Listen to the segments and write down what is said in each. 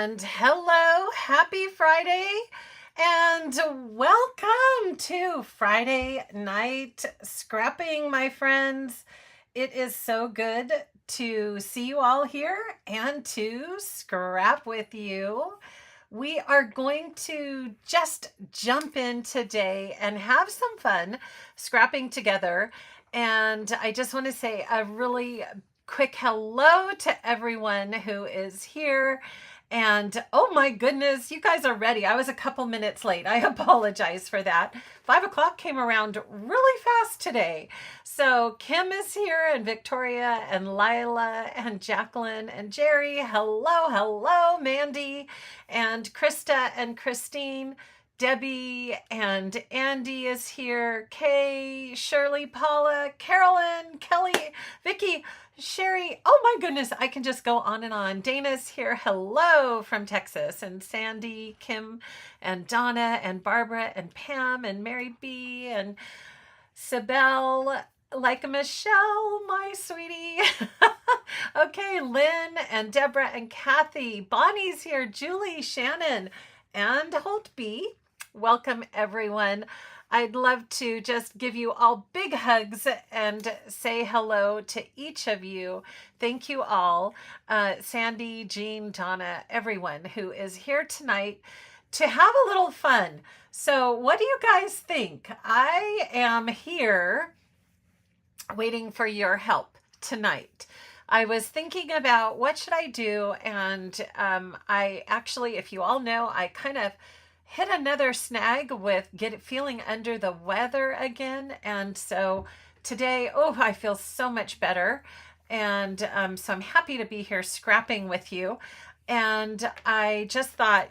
And hello, happy Friday, and welcome to Friday night scrapping, my friends. It is so good to see you all here and to scrap with you. We are going to just jump in today and have some fun scrapping together. And I just want to say a really quick hello to everyone who is here. And oh my goodness, you guys are ready. I was a couple minutes late. I apologize for that. 5 o'clock came around really fast today. So Kim is here, and Victoria, and Lila, and Jacqueline, and Jerry. Hello, hello, Mandy, and Krista, and Christine. Debbie and Andy is here. Kay, Shirley, Paula, Carolyn, Kelly, Vicky, Sherry. Oh my goodness, I can just go on and on. Dana's here. Hello from Texas. And Sandy, Kim, and Donna, and Barbara, and Pam, and Mary B, and Sibel, like a Michelle, my sweetie. Okay, Lynn, and Deborah, and Kathy. Bonnie's here. Julie, Shannon, and Holt B. Welcome, everyone. I'd love to just give you all big hugs and say hello to each of you. Thank you all. Sandy, Jean, Donna, everyone who is here tonight to have a little fun. So what do you guys think? I am here waiting for your help tonight. I was thinking about what should I do, and I actually, if you all know, I kind of hit another snag with feeling under the weather again. And so today, I feel so much better. And so I'm happy to be here scrapping with you. And I just thought,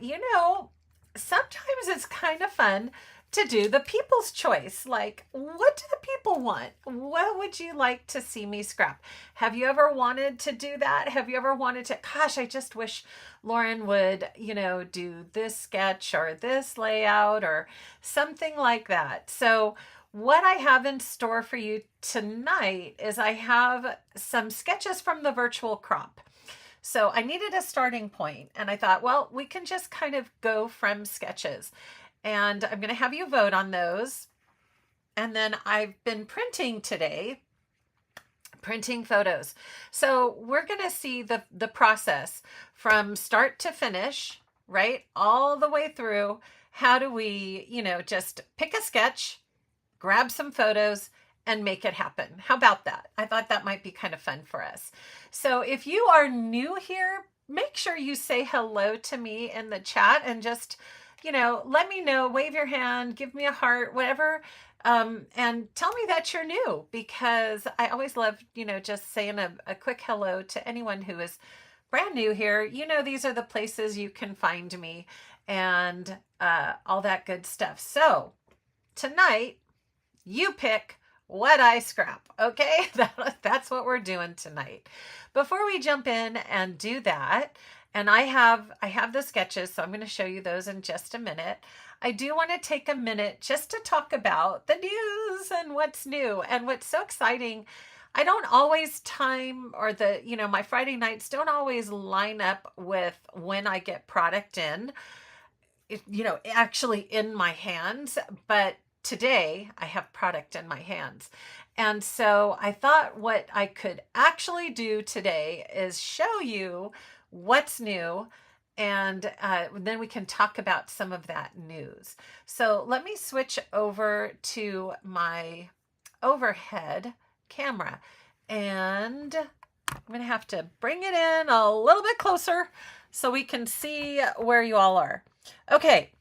sometimes it's kind of fun to do the people's choice. Like, what do the people want? What would you like to see me scrap? Have you ever wanted to do that? Have you ever wanted to, gosh, I just wish Lauren would, do this sketch or this layout or something like that. So what I have in store for you tonight is I have some sketches from the virtual crop. So I needed a starting point, and I thought, well, we can just kind of go from sketches. And I'm going to have you vote on those. And then I've been printing today, printing photos. So we're going to see the process from start to finish, right? All the way through. How do we, just pick a sketch, grab some photos, and make it happen. How about that? I thought that might be kind of fun for us. So if you are new here, make sure you say hello to me in the chat and just let me know, wave your hand, give me a heart, whatever. And tell me that you're new, because I always love, just saying a quick hello to anyone who is brand new here. These are the places you can find me and all that good stuff. So tonight, you pick what I scrap. Okay, that's what we're doing tonight. Before we jump in and do that, and I have the sketches, so I'm going to show you those in just a minute. I do want to take a minute just to talk about the news and what's new and what's so exciting. I don't always time, or my Friday nights don't always line up with when I get product in, actually in my hands. But today I have product in my hands. And so I thought what I could actually do today is show you what's new, and then we can talk about some of that news. So let me switch over to my overhead camera, and I'm going to have to bring it in a little bit closer so we can see where you all are. Okay,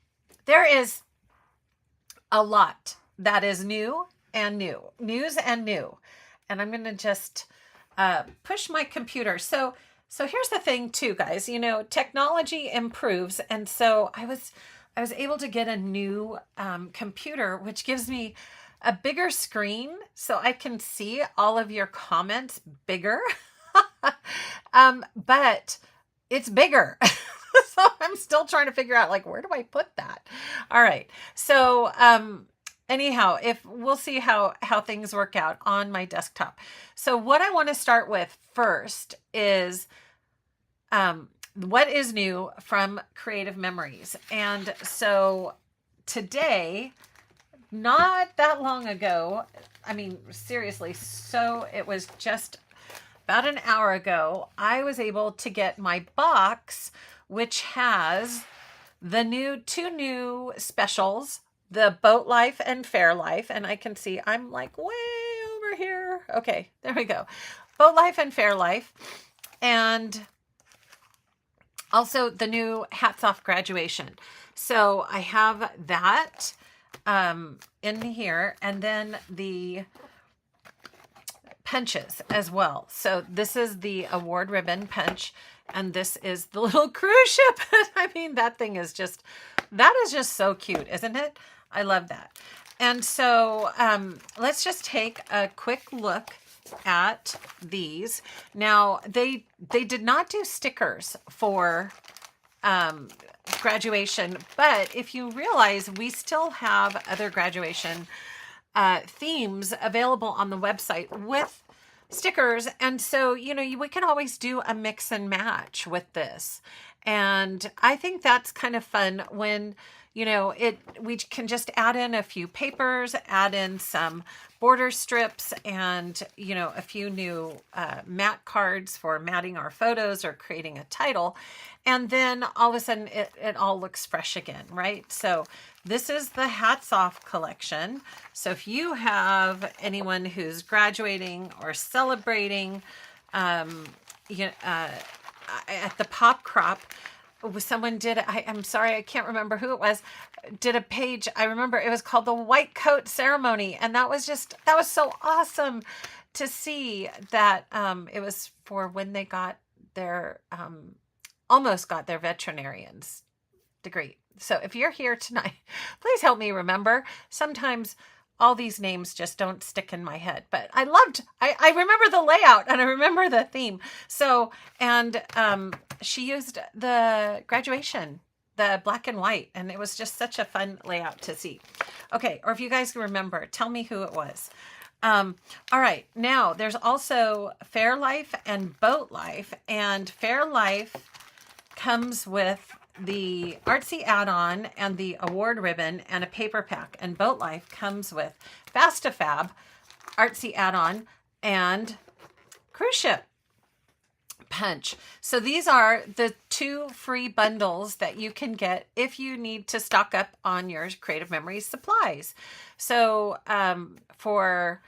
there is a lot that is news and new. And I'm going to just push my computer. So here's the thing too, guys, technology improves. And so I was able to get a new computer, which gives me a bigger screen so I can see all of your comments bigger. But it's bigger. So I'm still trying to figure out, where do I put that? All right. So anyhow, if we'll see how things work out on my desktop. So what I want to start with first is what is new from Creative Memories. And so today, not that long ago, I mean, seriously, so it was just about an hour ago, I was able to get my box, which has the two new specials, the Boat Life and Fair Life. And I can see I'm like way over here. Okay, there we go. Boat Life and Fair Life. And also the new Hats Off Graduation. So I have that in here, and then the punches as well. So this is the award ribbon punch, and this is the little cruise ship. I mean, that is just so cute, isn't it? I love that. And so let's just take a quick look at these. Now, they did not do stickers for graduation, but if you realize, we still have other graduation themes available on the website with stickers. And so, we can always do a mix and match with this. And I think that's kind of fun when, we can just add in a few papers, add in some border strips, and, a few new mat cards for matting our photos or creating a title. And then all of a sudden it all looks fresh again, right? So this is the Hats Off collection. So if you have anyone who's graduating or celebrating, at the Pop Crop, someone did, I'm sorry, I can't remember who it was, did a page. I remember it was called the White Coat Ceremony. And that was so awesome to see that it was for when they got their, almost got their veterinarian's degree. So if you're here tonight, please help me remember. Sometimes all these names just don't stick in my head, but I remember the layout and I remember the theme. So, and she used the graduation, the black and white, and it was just such a fun layout to see. Okay, or if you guys remember, tell me who it was. All right, now there's also Fair Life and Boat Life, and Fair Life comes with the artsy add-on and the award ribbon and a paper pack, and Boat Life comes with Fastifab, artsy add-on, and cruise ship punch. So these are the 2 free bundles that you can get if you need to stock up on your Creative Memories supplies. So for,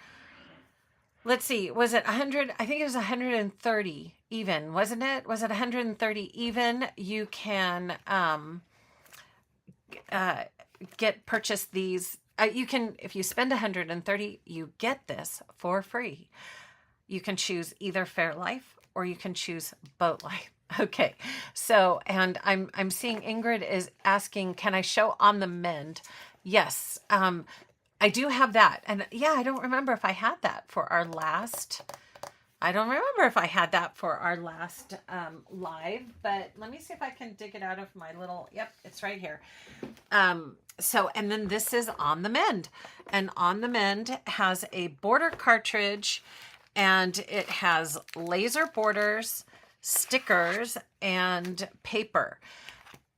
let's see, was it 100? I think it was 130 even, wasn't it? Was it 130 even? You can purchase these. You can, if you spend 130, you get this for free. You can choose either Fair Life or you can choose Boat Life. Okay, so, and I'm seeing Ingrid is asking, can I show On the Mend? Yes, I do have that. And yeah, I don't remember if I had that for our last, live, but let me see if I can dig it out of my little, yep, it's right here. So, and then this is On the Mend, and On the Mend has a border cartridge, and it has laser borders, stickers, and paper.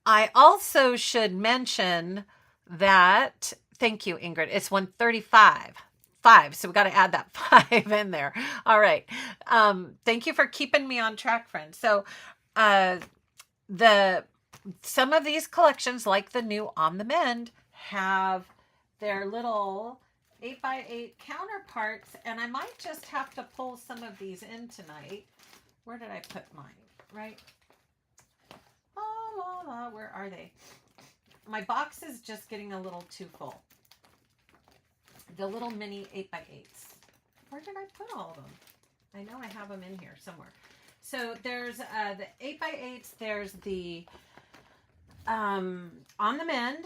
I also should mention that, thank you, Ingrid, it's 135. 5, so we got to add that 5 in there. All right. Thank you for keeping me on track, friends. So some of these collections, like the new On the Mend, have their little 8x8 counterparts, and I might just have to pull some of these in tonight. Where did I put mine? Right? Where are they? My box is just getting a little too full. The little mini 8x8s. Where did I put all of them? I know I have them in here somewhere. So there's the 8x8s. There's the On the Mend.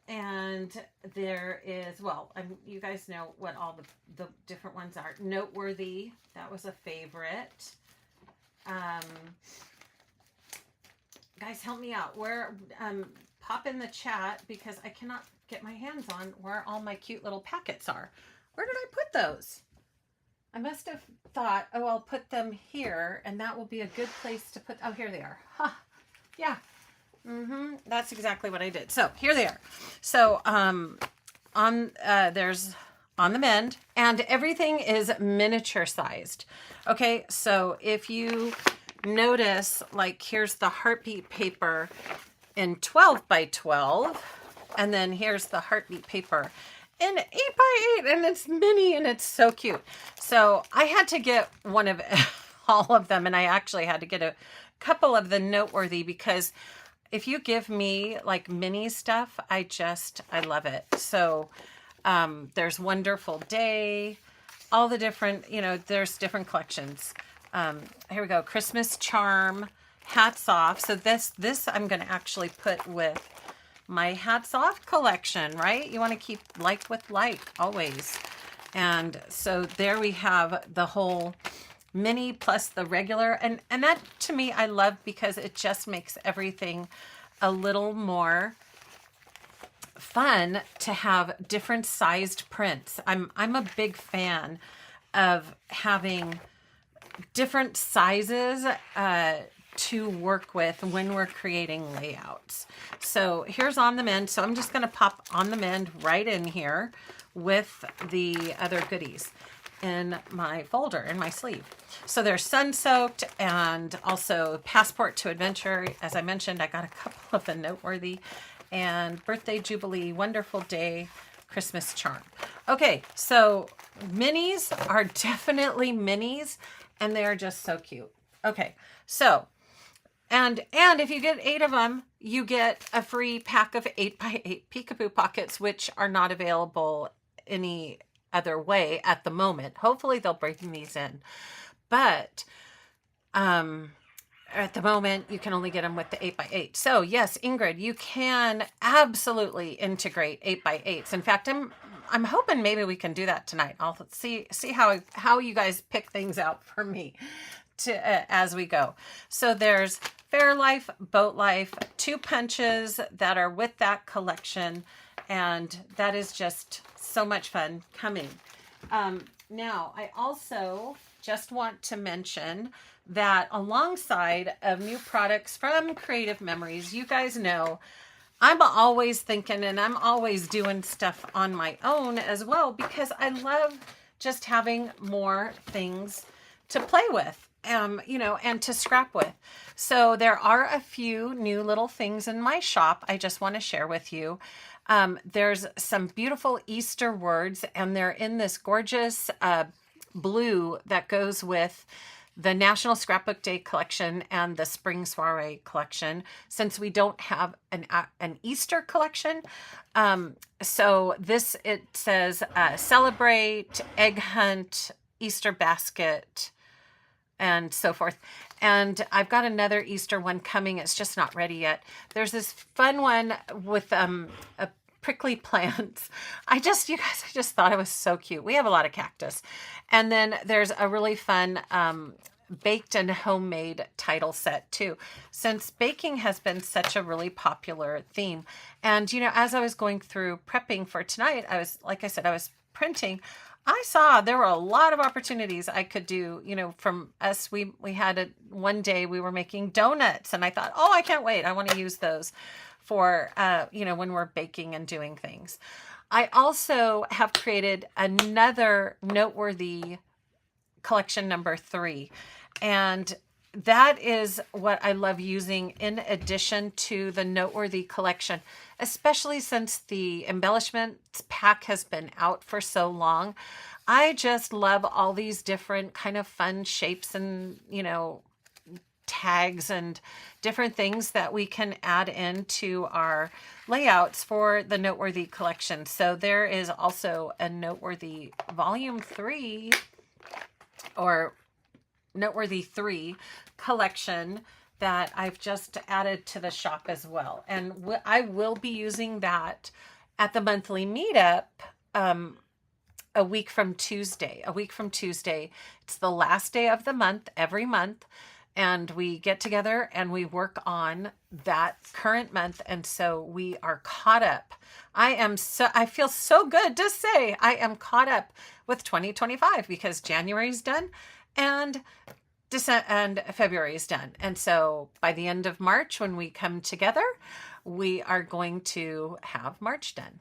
And there is, well, you guys know what all the different ones are. Noteworthy. That was a favorite. Guys, help me out. Where, pop in the chat because I cannot get my hands on where all my cute little packets are. Where did I put those? I must have thought, oh, I'll put them here and that will be a good place to put, oh, here they are. Ha! Yeah. That's exactly what I did. So here they are. So there's on the mend, and everything is miniature sized. Okay, so if you notice, like, here's the heartbeat paper in 12 by 12, and then here's the heartbeat paper in 8 by 8, and it's mini and it's so cute. So I had to get one of all of them, and I actually had to get a couple of the noteworthy, because if you give me like mini stuff, I love it. So there's Wonderful Day, all the different, there's different collections. Here we go. Christmas Charm, Hats Off. So this I'm going to actually put with my Hats Off collection, right? You want to keep like with like always. And so there we have the whole mini plus the regular. And that to me, I love, because it just makes everything a little more fun to have different sized prints. I'm a big fan of having different sizes to work with when we're creating layouts. So here's On the Mend. So I'm just going to pop On the Mend right in here with the other goodies in my folder, in my sleeve. So there's Sun Soaked, and also Passport to Adventure. As I mentioned, I got a couple of the noteworthy, and Birthday Jubilee, Wonderful Day, Christmas Charm. Okay, so minis are definitely minis, and they're just so cute. Okay, so, and if you get 8 of them, you get a free pack of 8 by 8 peekaboo pockets, which are not available any other way at the moment. Hopefully they'll bring these in, but at the moment you can only get them with the 8 by 8. So yes, Ingrid, you can absolutely integrate 8 by 8s. In fact, I'm hoping maybe we can do that tonight. I'll see how you guys pick things out for me to as we go. So there's Fair Life, Boat Life, 2 punches that are with that collection, and that is just so much fun coming. Now, I also just want to mention that alongside of new products from Creative Memories, you guys know I'm always thinking, and I'm always doing stuff on my own as well, because I love just having more things to play with, and to scrap with. So there are a few new little things in my shop I just want to share with you. There's some beautiful Easter words, and they're in this gorgeous blue that goes with the National Scrapbook Day collection and the Spring Soiree collection, since we don't have an Easter collection. So it says Celebrate, Egg Hunt, Easter Basket, and so forth. And I've got another Easter one coming. It's just not ready yet. There's this fun one with a prickly plants. I just thought it was so cute. We have a lot of cactus. And then there's a really fun baked and homemade title set too, since baking has been such a really popular theme. And, as I was going through prepping for tonight, I was printing. I saw there were a lot of opportunities I could do, from us. We had one day we were making donuts, and I thought, oh, I can't wait. I want to use those for, when we're baking and doing things. I also have created another noteworthy collection, number 3. And that is what I love using in addition to the noteworthy collection, especially since the embellishments pack has been out for so long. I just love all these different kind of fun shapes and, tags and different things that we can add into our layouts for the noteworthy collection. So there is also a noteworthy volume 3 or noteworthy 3 collection that I've just added to the shop as well. And I will be using that at the monthly meetup a week from Tuesday. It's the last day of the month, every month. And we get together and we work on that current month. And so we are caught up. I feel so good to say I am caught up with 2025, because January's done and and February is done. And so by the end of March, when we come together, we are going to have March done.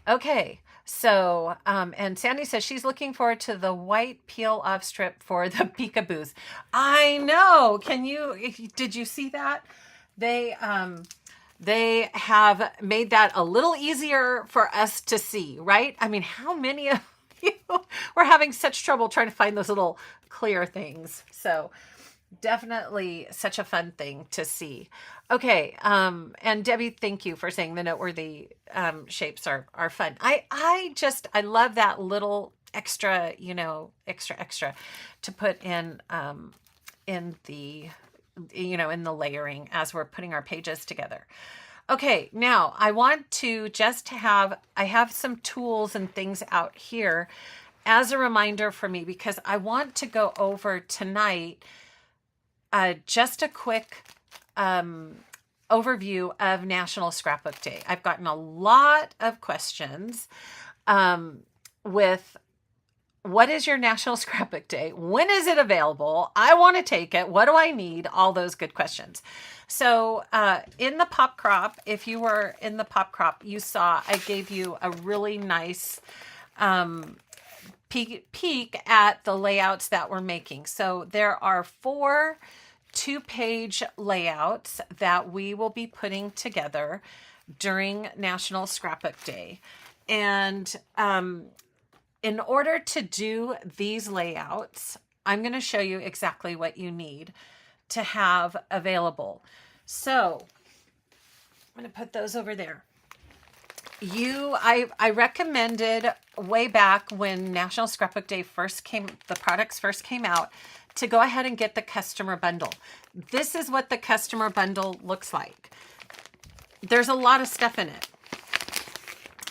Okay, so, and Sandy says she's looking forward to the white peel off strip for the peekaboos. I know. Did you see that? They have made that a little easier for us to see, right? I mean, how many of you were having such trouble trying to find those little clear things? So definitely such a fun thing to see. Okay. And Debbie, thank you for saying the noteworthy shapes are fun. I love that little extra, extra to put in the, in the layering as we're putting our pages together. Okay, now I want to I have some tools and things out here as a reminder for me, because I want to go over tonight just a quick overview of National Scrapbook Day. I've gotten a lot of questions with, what is your National Scrapbook Day? When is it available? I want to take it. What do I need? All those good questions. So in the pop crop, if you were in the pop crop, you saw I gave you a really nice peek at the layouts that we're making. So there are 4 2-page layouts that we will be putting together during National Scrapbook Day. And in order to do these layouts, I'm going to show you exactly what you need to have available. So I'm going to put those over there. I recommended way back when National Scrapbook Day the products first came out, to go ahead and get the customer bundle. This is what the customer bundle looks like. There's a lot of stuff in it.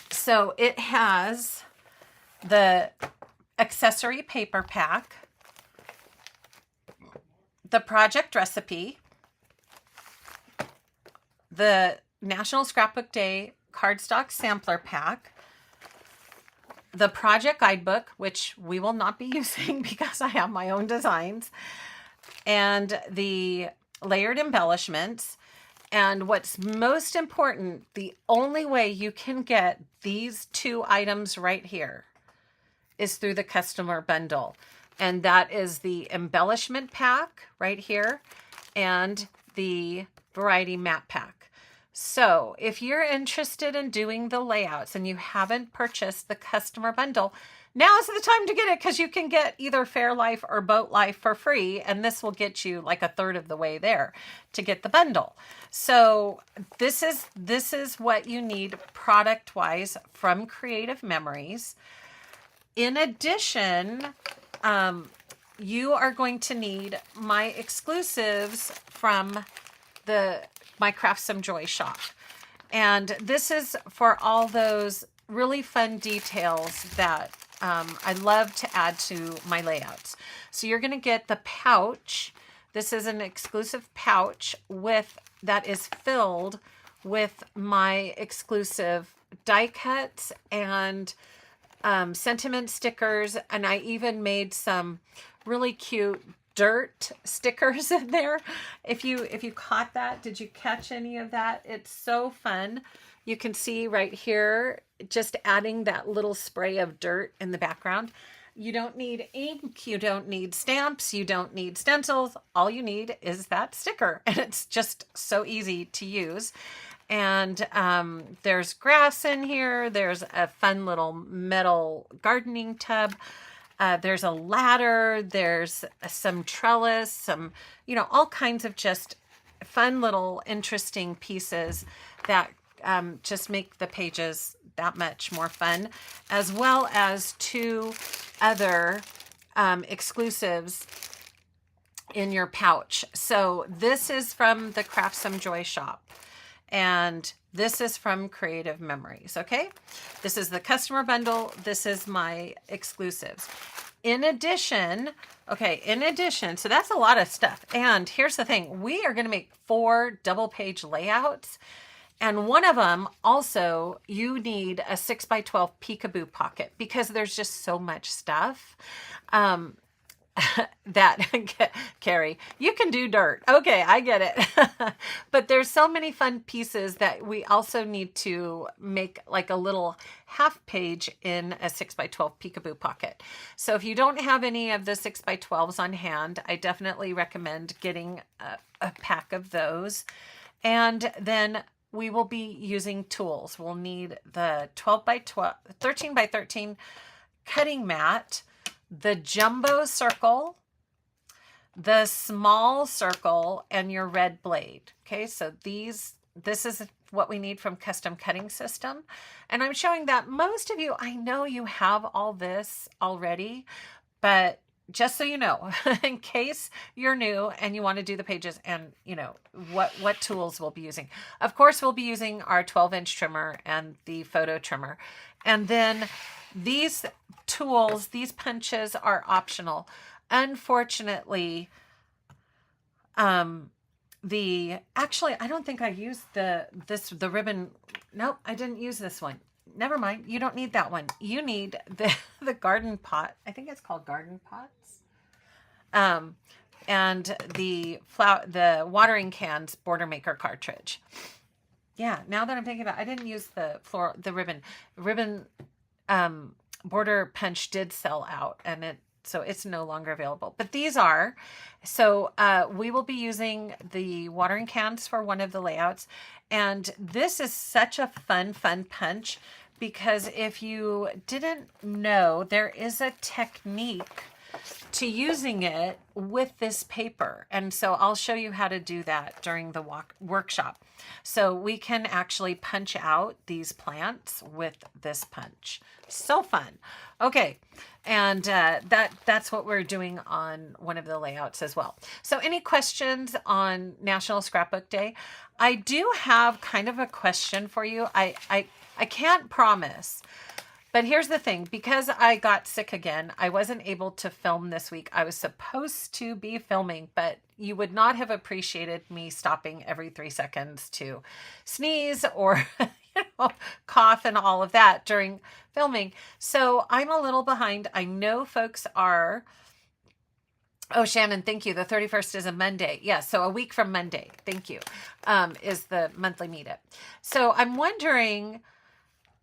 So it has the accessory paper pack, the project recipe, the National Scrapbook Day cardstock sampler pack, the project guidebook, which we will not be using because I have my own designs, and the layered embellishments. And what's most important, the only way you can get these 2 items right here is through the customer bundle. And that is the embellishment pack right here and the variety map pack. So if you're interested in doing the layouts and you haven't purchased the customer bundle, now is the time to get it, because you can get either Fairlife or Boat Life for free, and this will get you like a third of the way there to get the bundle. So this is what you need product-wise from Creative Memories. In addition, you are going to need my exclusives from my Craft Some Joy shop. And this is for all those really fun details that I love to add to my layouts. So you're going to get the pouch. This is an exclusive pouch that is filled with my exclusive die cuts and sentiment stickers. And I even made some really cute dirt stickers in there. If you caught that, did you catch any of that? It's so fun. You can see right here, just adding that little spray of dirt in the background. You don't need ink, you don't need stamps, you don't need stencils. All you need is that sticker, and it's just so easy to use. And there's grass in here. There's a fun little metal gardening tub. There's a ladder, there's some trellis, some, all kinds of just fun little interesting pieces that just make the pages that much more fun, as well as 2 other exclusives in your pouch. So this is from the Craft Some Joy shop, and this is from Creative Memories, okay? This is the customer bundle. This is my exclusives. In addition, so that's a lot of stuff. And here's the thing. We are going to make 4 double-page layouts. And one of them also, you need a 6x12 peekaboo pocket, because there's just so much stuff. that Carrie, you can do dirt. Okay, I get it. But there's so many fun pieces that we also need to make like a little half page in a 6x12 peekaboo pocket. So if you don't have any of the 6x12s on hand, I definitely recommend getting a pack of those. And then we will be using tools. We'll need the 12x12, 13x13 cutting mat, the jumbo circle, the small circle, and your red blade. Okay, so this is what we need from Custom Cutting System. And I'm showing that most of you, I know you have all this already, but just so you know, in case you're new and you want to do the pages and you know what tools we'll be using. Of course, we'll be using our 12-inch trimmer and the photo trimmer. And then these tools, these punches are optional. Unfortunately, actually, I don't think I used the ribbon. Nope, I didn't use this one. Never mind. You don't need that one. You need the garden pot. I think it's called garden pots. And the watering cans border maker cartridge. Yeah, now that I'm thinking about it, I didn't use the ribbon border punch did sell out, and so it's no longer available. But these are, so we will be using the watering cans for one of the layouts. And this is such a fun punch, because if you didn't know, there is a technique to using it with this paper. And so I'll show you how to do that during the workshop. So we can actually punch out these plants with this punch. So fun. Okay. And that's what we're doing on one of the layouts as well. So any questions on National Scrapbook Day? I do have kind of a question for you. I can't promise. But here's the thing, because I got sick again, I wasn't able to film this week. I was supposed to be filming, but you would not have appreciated me stopping every 3 seconds to sneeze or cough and all of that during filming. So I'm a little behind. I know folks are... Oh, Shannon, thank you. The 31st is a Monday. Yeah, so a week from Monday, thank you, is the monthly meetup. So I'm wondering...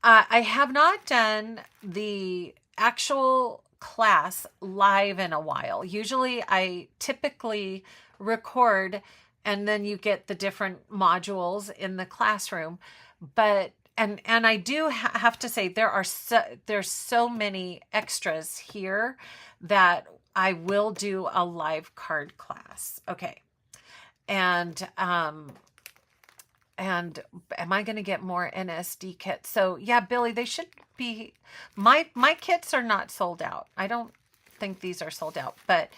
I have not done the actual class live in a while. Usually I typically record and then you get the different modules in the classroom. But, and I do have to say there's so many extras here that I will do a live card class. Okay. And am I going to get more NSD kits? So yeah, Billy, they should be, my kits are not sold out. I don't think these are sold out, but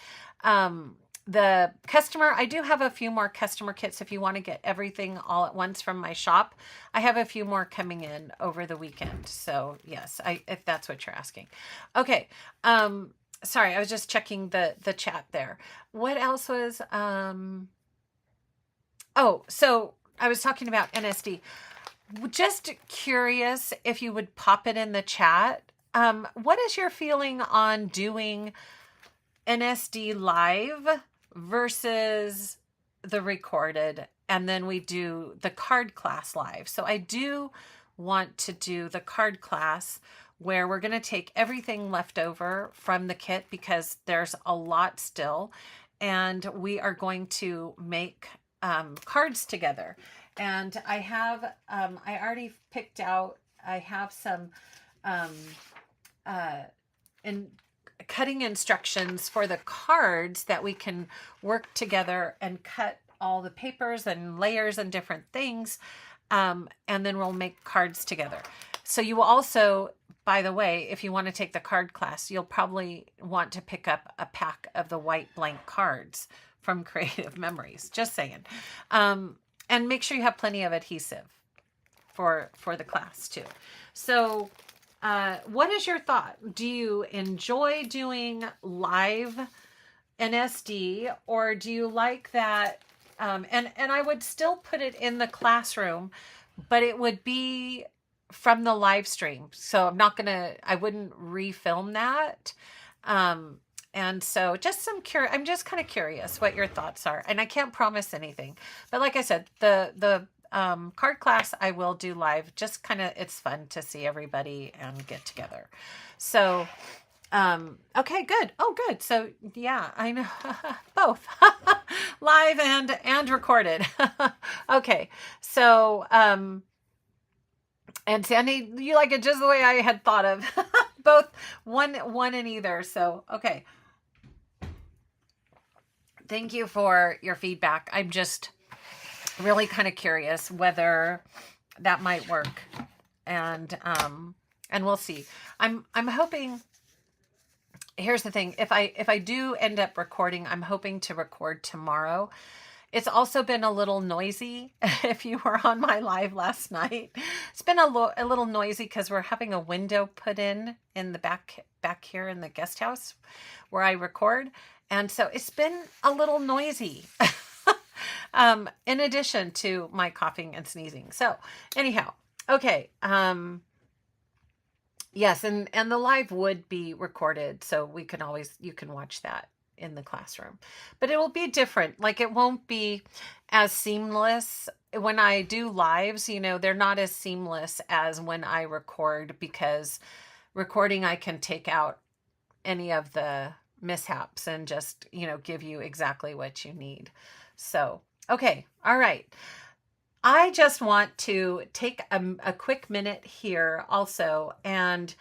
the customer, I do have a few more customer kits if you want to get everything all at once from my shop. I have a few more coming in over the weekend. So yes, if that's what you're asking. Okay. Sorry, I was just checking the chat there. What else was, oh, so I was talking about NSD. Just curious if you would pop it in the chat. What is your feeling on doing NSD live versus the recorded? And then we do the card class live. So I do want to do the card class where we're going to take everything left over from the kit because there's a lot still. And we are going to make cards together. And I have, I already picked out, I have some cutting instructions for the cards that we can work together and cut all the papers and layers and different things. And then we'll make cards together. So you will also, by the way, if you want to take the card class, you'll probably want to pick up a pack of the white blank cards from Creative Memories. Just saying. And make sure you have plenty of adhesive for the class too. So what is your thought? Do you enjoy doing live NSD, or do you like that? And I would still put it in the classroom, but it would be from the live stream. So I wouldn't refilm that. And so I'm just kind of curious what your thoughts are. And I can't promise anything. But like I said, the card class I will do live. Just kind of, it's fun to see everybody and get together. So, okay, good. Oh, good. So yeah, I know both live and recorded. Okay. So, and Sandy, you like it just the way I had thought of both one and either. So, okay. Thank you for your feedback. I'm just really kind of curious whether that might work. And we'll see. I'm hoping, here's the thing. If I do end up recording, I'm hoping to record tomorrow. It's also been a little noisy. If you were on my live last night, it's been a little noisy because we're having a window put in the back here in the guest house where I record. And so it's been a little noisy. In addition to my coughing and sneezing. So anyhow, okay. Yes. And the live would be recorded. So you can watch that in the classroom, but it will be different. Like it won't be as seamless when I do lives, they're not as seamless as when I record, because recording, I can take out any of the mishaps and just, give you exactly what you need. So, okay. All right. I just want to take a quick minute here also. And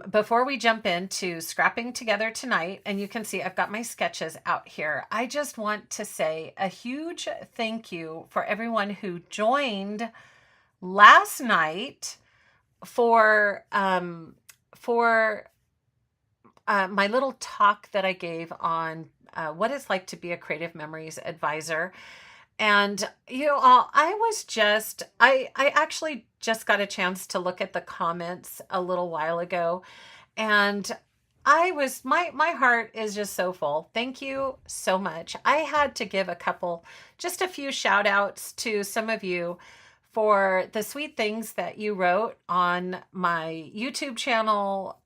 before we jump into scrapping together tonight, and you can see I've got my sketches out here, I just want to say a huge thank you for everyone who joined last night for my little talk that I gave on what it's like to be a creative memories advisor. And I actually just got a chance to look at the comments a little while ago, and my heart is just so full. Thank you so much. I had to give just a few shout outs to some of you for the sweet things that you wrote on my YouTube channel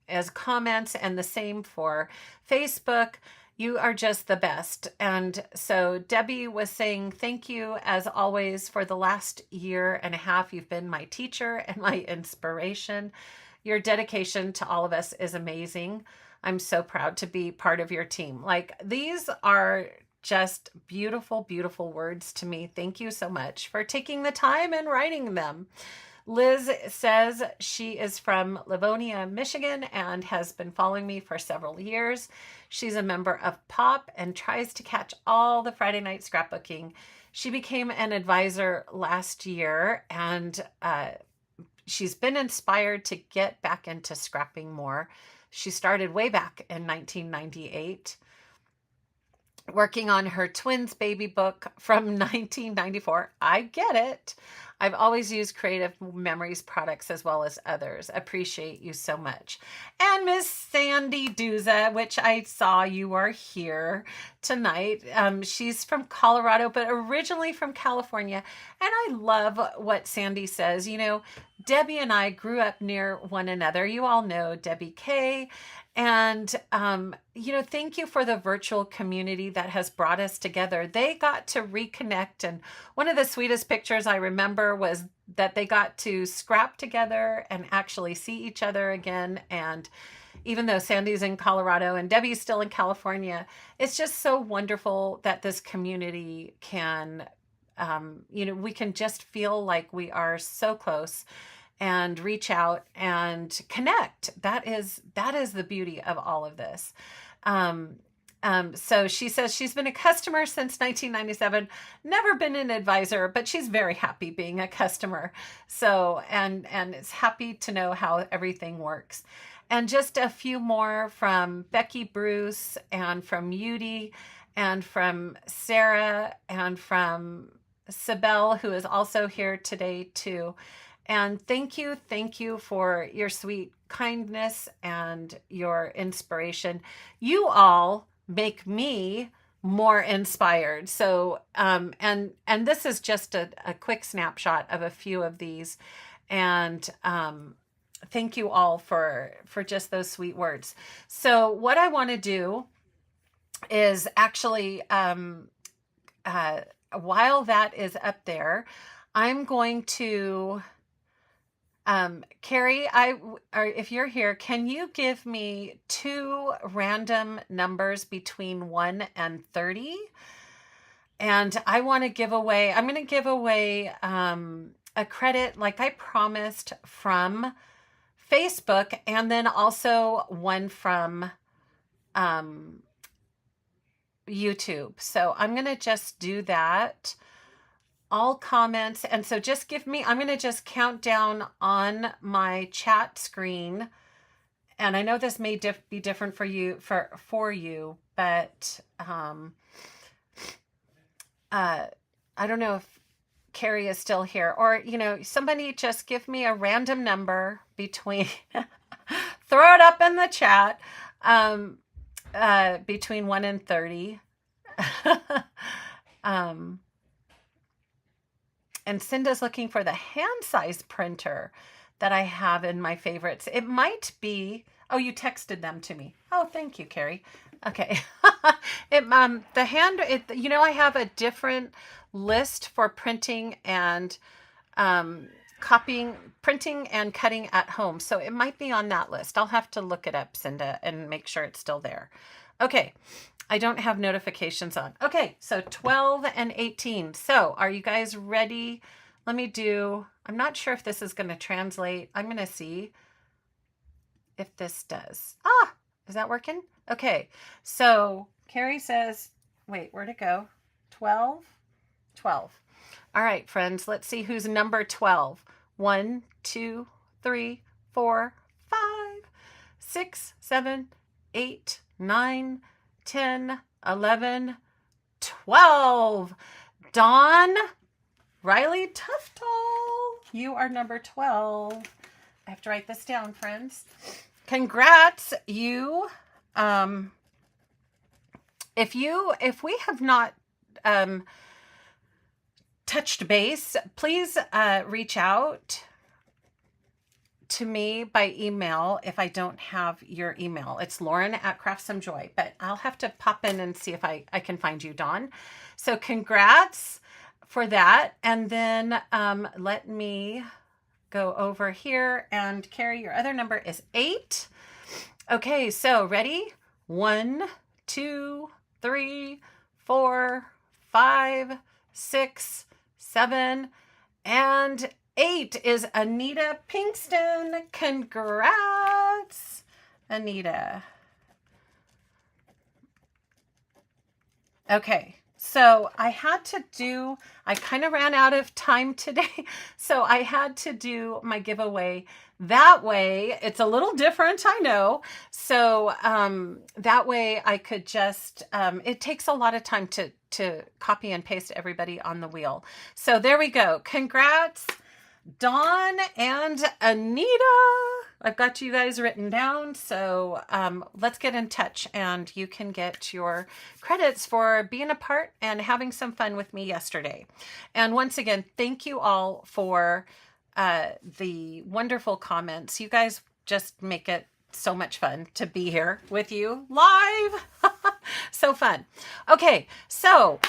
as comments, and the same for Facebook. You are just the best. And so Debbie was saying, thank you as always for the last year and a half. You've been my teacher and my inspiration. Your dedication to all of us is amazing. I'm so proud to be part of your team. Like, these are just beautiful, beautiful words to me. Thank you so much for taking the time and writing them. Liz says she is from Livonia, Michigan, and has been following me for several years. She's a member of POP and tries to catch all the Friday night scrapbooking. She became an advisor last year, and she's been inspired to get back into scrapping more. She started way back in 1998. Working on her twins baby book from 1994. I get it. I've always used Creative Memories products as well as others. Appreciate you so much. And Miss Sandy Duza, which I saw you are here tonight. She's from Colorado, but originally from California. And I love what Sandy says. Debbie and I grew up near one another. You all know Debbie K. And, thank you for the virtual community that has brought us together. They got to reconnect. And one of the sweetest pictures I remember was that they got to scrap together and actually see each other again. And even though Sandy's in Colorado and Debbie's still in California, it's just so wonderful that this community can, we can just feel like we are so close and reach out and connect. That is the beauty of all of this. So she says she's been a customer since 1997, never been an advisor, but she's very happy being a customer. So, and it's happy to know how everything works. And just a few more from Becky Bruce, and from Yudi, and from Sarah, and from Sibel, who is also here today too. And thank you for your sweet kindness and your inspiration. You all make me more inspired. So, and this is just a quick snapshot of a few of these. And thank you all for just those sweet words. So what I want to do is actually, while that is up there, I'm going to, Carrie, or if you're here, can you give me 2 random numbers between 1 and 30? And I want to give away, I'm going to give away a credit like I promised from Facebook, and then also one from YouTube. So I'm going to just do that. All comments. And so just give me, I'm going to just count down on my chat screen. And I know this may be different for you, for you, but I don't know if Carrie is still here, or, somebody just give me a random number between, throw it up in the chat, between 1 and 30. And Cinda's looking for the hand size printer that I have in my favorites. It might be, oh, you texted them to me. Oh, thank you, Carrie. Okay. I have a different list for printing and printing and cutting at home. So it might be on that list. I'll have to look it up, Cinda, and make sure it's still there. Okay. I don't have notifications on. Okay. So 12 and 18. So are you guys ready? I'm not sure if this is going to translate. I'm going to see if this does. Is that working? Okay. So Carrie says, wait, where'd it go? 12. All right, friends, let's see who's number 12. 1, 2, 3, 4, 5, 6, 7, 8, 9, 10, 11, 12. Dawn Riley Tuftal, you are number 12. I have to write this down, friends. Congrats, you. If we have not touched base, please reach out to me by email if I don't have your email. It's Lauren@CraftSomeJoy, but I'll have to pop in and see if I can find you, Dawn. So congrats for that. And then let me go over here, and Carrie, your other number is 8. Okay, so ready? 1, 2, 3, 4, 5, 6, 7, and 8 is Anita Pinkston. Congrats, Anita. Okay, so I kind of ran out of time today, so I had to do my giveaway that way. It's a little different, I know. So that way I could just, it takes a lot of time to copy and paste everybody on the wheel. So there we go. Congrats, Dawn and Anita. I've got you guys written down. So let's get in touch, and you can get your credits for being a part and having some fun with me yesterday. And once again, thank you all for the wonderful comments. You guys just make it so much fun to be here with you live. So fun. Okay, so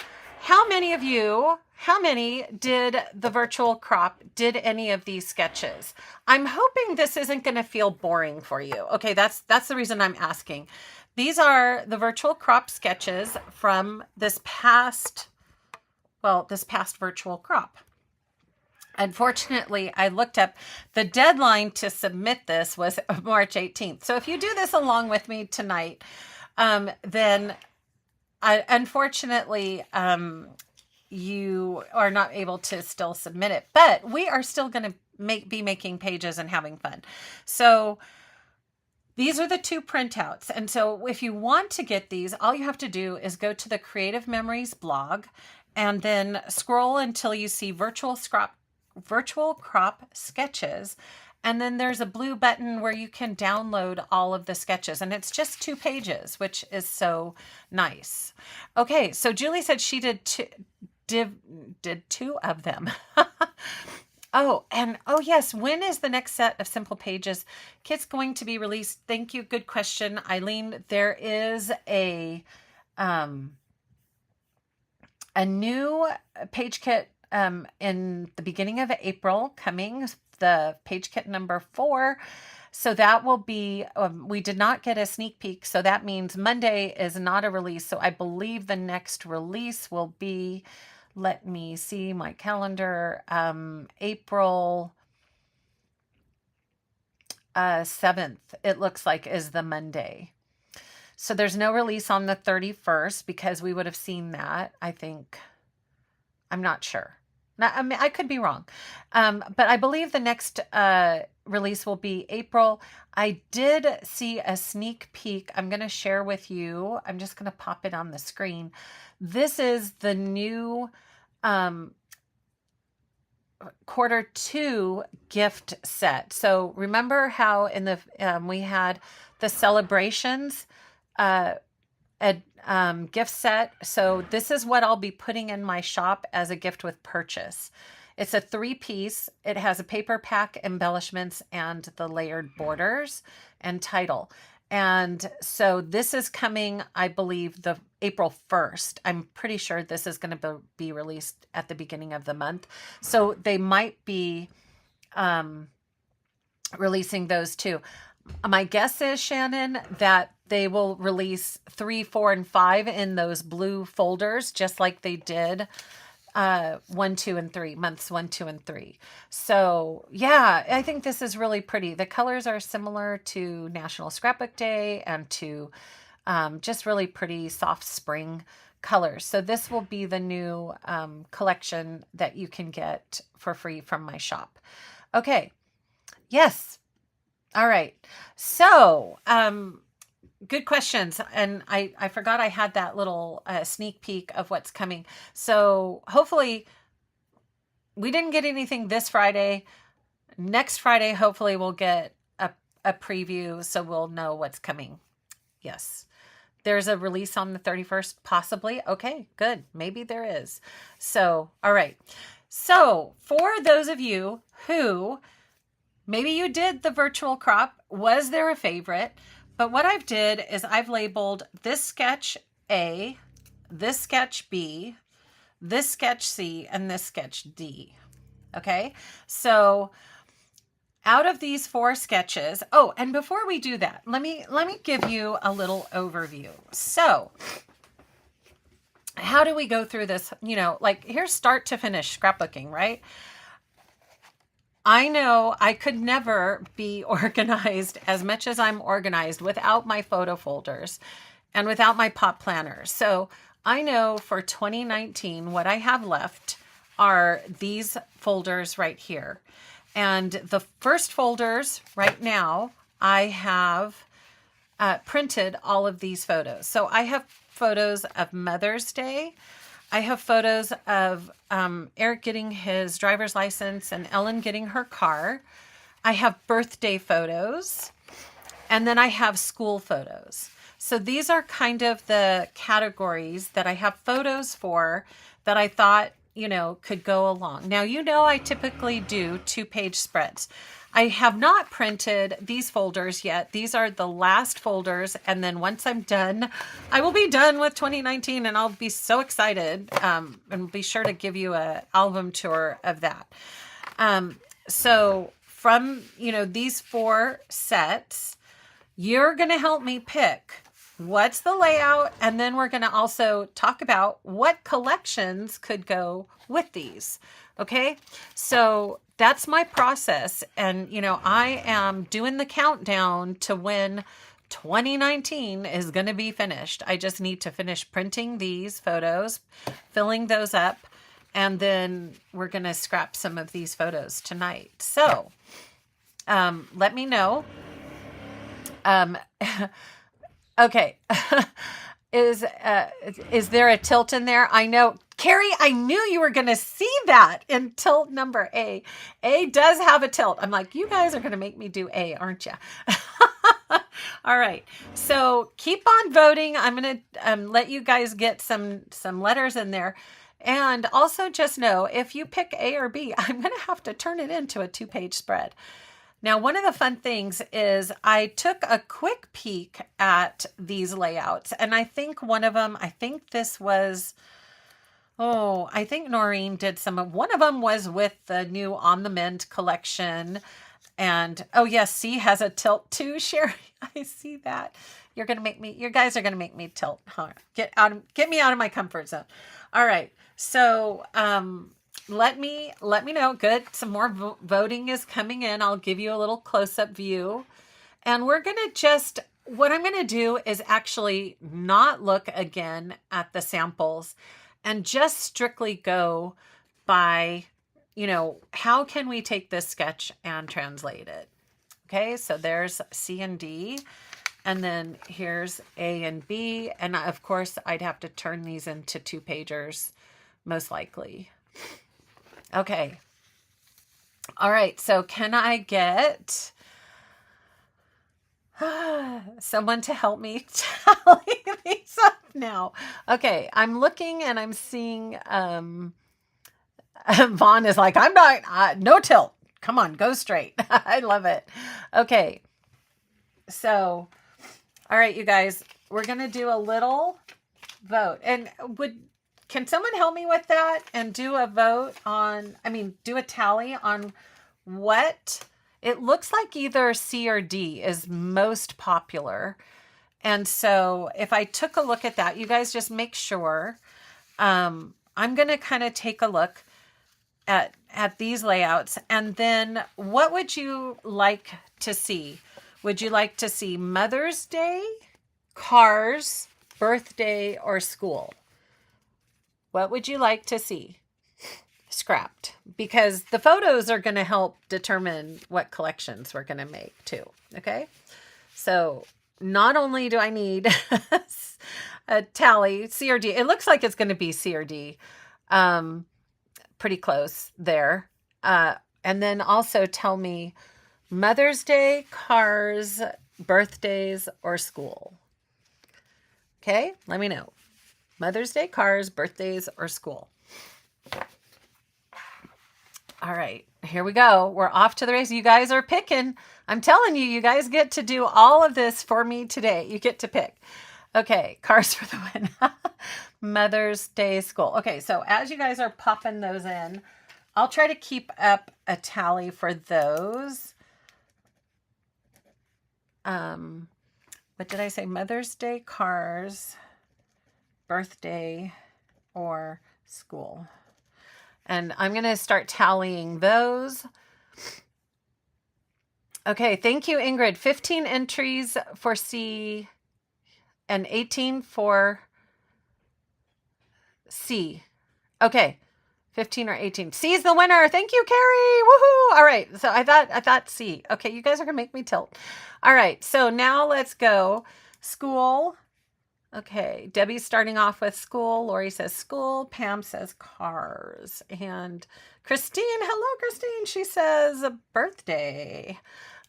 how many did the virtual crop, did any of these sketches? I'm hoping this isn't going to feel boring for you. Okay, that's the reason I'm asking. These are the virtual crop sketches from this past virtual crop. Unfortunately, I looked up the deadline to submit this was March 18th. So if you do this along with me tonight, then unfortunately, you are not able to still submit it, but we are still going to be making pages and having fun. So these are the 2 printouts. And so if you want to get these, all you have to do is go to the Creative Memories blog and then scroll until you see virtual crop sketches. And then there's a blue button where you can download all of the sketches, and it's just 2 pages, which is so nice. Okay, so Julie said she did 2 of them. Oh, and oh yes, when is the next set of Simple Pages kits going to be released? Thank you. Good question, Eileen. There is um a new page kit in the beginning of April coming, the page kit number 4. So that will be, we did not get a sneak peek. So that means Monday is not a release. So I believe the next release will be, let me see my calendar, April 7th, it looks like, is the Monday. So there's no release on the 31st because we would have seen that, I think. I'm not sure. Now, I mean, I could be wrong. But I believe the next release will be April. I did see a sneak peek. I'm going to share with you. I'm just going to pop it on the screen. This is the new Q2 gift set. So remember how in the we had the celebrations gift set. So this is what I'll be putting in my shop as a gift with purchase. It's a 3-piece. It has a paper pack, embellishments, and the layered borders and title. And so this is coming, I believe, the April 1st. I'm pretty sure this is going to be released at the beginning of the month. So they might be releasing those too. My guess is, Shannon, that they will release 3, 4, and 5 in those blue folders, just like they did 1, 2, and 3, months 1, 2, and 3. So yeah, I think this is really pretty. The colors are similar to National Scrapbook Day and to just really pretty soft spring colors. So this will be the new collection that you can get for free from my shop. Okay. Yes. All right. So, good questions. And I forgot I had that little sneak peek of what's coming. So hopefully we didn't get anything this Friday. Next Friday, hopefully we'll get a preview so we'll know what's coming. Yes. There's a release on the 31st, possibly. Okay, good. Maybe there is. So, all right. So for those of you who maybe you did the virtual crop, was there a favorite? But what I've did is I've labeled this sketch A, this sketch B, this sketch C, and this sketch D. Okay, so out of these 4 sketches, oh, and before we do that, let me give you a little overview. So how do we go through this? You know, like here's start to finish scrapbooking, right? I know I could never be organized as much as I'm organized without my photo folders and without my pop planners. So I know for 2019, what I have left are these folders right here. And the first folders right now, I have printed all of these photos. So I have photos of Mother's Day. I have photos of Eric getting his driver's license and Ellen getting her car. I have birthday photos, and then I have school photos. So these are kind of the categories that I have photos for that I thought, you know, could go along. Now, you know, I typically do 2-page spreads. I have not printed these folders yet. These are the last folders. And then once I'm done, I will be done with 2019 and I'll be so excited. And be sure to give you an album tour of that. So from, you know, these 4 sets, you're going to help me pick what's the layout. And then we're going to also talk about what collections could go with these. Okay. So that's my process. And, you know, I am doing the countdown to when 2019 is going to be finished. I just need to finish printing these photos, filling those up, and then we're going to scrap some of these photos tonight. So, let me know. Okay. Is there a tilt in there? I know, Carrie, I knew you were going to see that in tilt number A. A does have a tilt. I'm like, you guys are going to make me do A, aren't you? All right. So keep on voting. I'm going to let you guys get some letters in there. And also just know, if you pick A or B, I'm going to have to turn it into a 2-page spread. Now, one of the fun things is I took a quick peek at these layouts, and I think one of them, I think this was, I think Noreen did one of them was with the new On the Mend collection. And oh yes, C has a tilt too, Sherry. I see that. You guys are gonna make me tilt. Huh? Get me out of my comfort zone. All right. So let me know. Good. Some more voting is coming in. I'll give you a little close-up view. And we're gonna what I'm gonna do is actually not look again at the samples and just strictly go by, how can we take this sketch and translate it? Okay, so there's C and D, and then here's A and B, and of course I'd have to turn these into 2-pagers, most likely. Okay. All right, so can I get someone to help me tally these up now? Okay, I'm looking and I'm seeing Vaughn is like, I'm not, no tilt. Come on, go straight. I love it. Okay. So, all right, you guys, we're going to do a little vote. And can someone help me with that and do a vote do a tally on what it looks like? Either C or D is most popular. And so if I took a look at that, you guys just make sure. I'm going to kind of take a look at these layouts. And then what would you like to see? Would you like to see Mother's Day, cars, birthday, or school? What would you like to see scrapped? Because the photos are going to help determine what collections we're going to make too. Okay. So not only do I need a tally, C or D, it looks like it's going to be C or D. Pretty close there. And then also tell me Mother's Day, cars, birthdays, or school. Okay, let me know. Mother's Day, cars, birthdays, or school. All right, here we go. We're off to the race. You guys are picking. I'm telling you, you guys get to do all of this for me today. You get to pick. Okay, cars for the win. Mother's Day, school. Okay, so as you guys are popping those in, I'll try to keep up a tally for those. What did I say? Mother's Day, cars, birthday, or school. And I'm going to start tallying those. Okay, thank you, Ingrid. 15 entries for C and 18 for C. Okay, 15 or 18. C is the winner. Thank you, Carrie. Woohoo! All right, so I thought C. Okay, you guys are gonna make me tilt. All right, so now let's go. School. Okay, Debbie's starting off with school. Lori says school. Pam says cars. And Christine, hello, Christine. She says a birthday.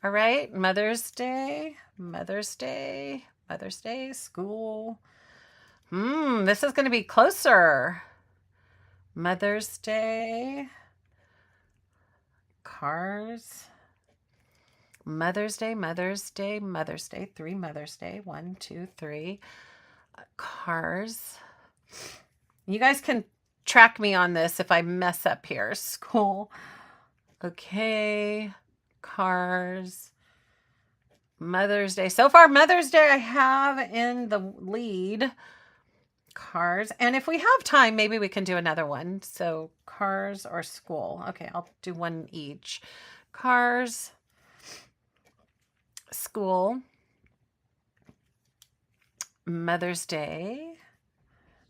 All right, Mother's Day, Mother's Day, Mother's Day, school. This is going to be closer. Mother's Day, cars, Mother's Day, Mother's Day, Mother's Day, 3 Mother's Day, 1, 2, 3, cars. You guys can track me on this if I mess up here. School. Okay. Cars. Mother's Day. So far, Mother's Day I have in the lead. Cars. And if we have time, maybe we can do another one. So cars or school. Okay, I'll do one each. Cars. School. Mother's Day.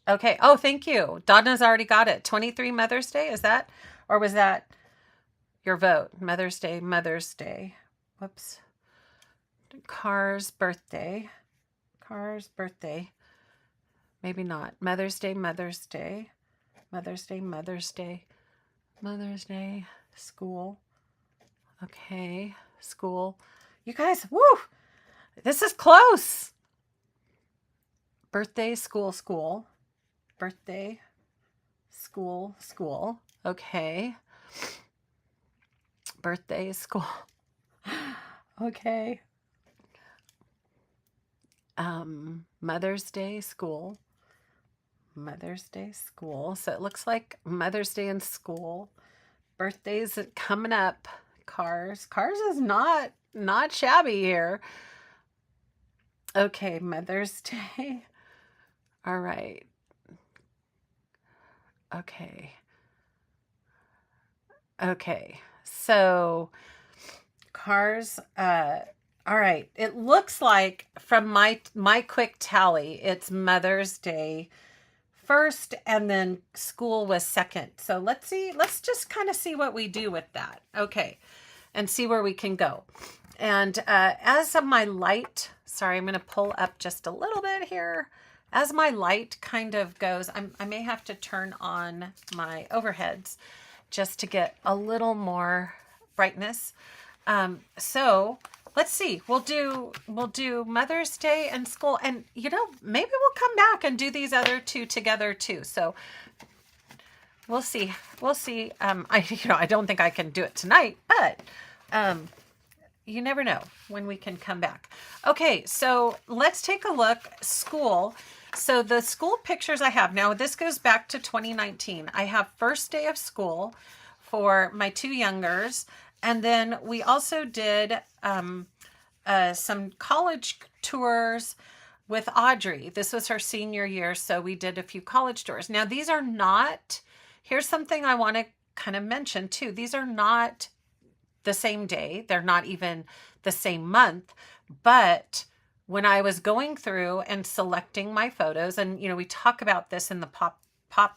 Okay. Oh, thank you. Donna's already got it. 23 Mother's Day. Is that, or was that your vote? Mother's Day, Mother's Day. Whoops. Cars, birthday. Cars, birthday. Maybe not. Mother's Day, Mother's Day. Mother's Day, Mother's Day. Mother's Day, school. Okay, school. You guys, woo! This is close. Birthday, school, school. Birthday, school. Okay. Birthday, school. Okay. Mother's Day, school. Mother's Day, school. So it looks like Mother's Day in school. Birthdays coming up. Cars. Cars is not shabby here. Okay, Mother's Day. All right. Okay. Okay. So cars, all right. It looks like from my quick tally, it's Mother's Day first and then school was second. So let's see, let's just kind of see what we do with that. Okay. And see where we can go. And as of my light, sorry, I'm going to pull up just a little bit here. As my light kind of goes, I may have to turn on my overheads just to get a little more brightness. So let's see, we'll do Mother's Day and school, and maybe we'll come back and do these other two together too. So we'll see. I don't think I can do it tonight, but you never know when we can come back. Okay, so let's take a look. School. So the school pictures I have now, this goes back to 2019. I have first day of school for my two youngers. And then we also did some college tours with Audrey. This was her senior year, so we did a few college tours. Now, these are not, here's something I want to kind of mention too. These are not the same day. They're not even the same month. But when I was going through and selecting my photos, and we talk about this in the pop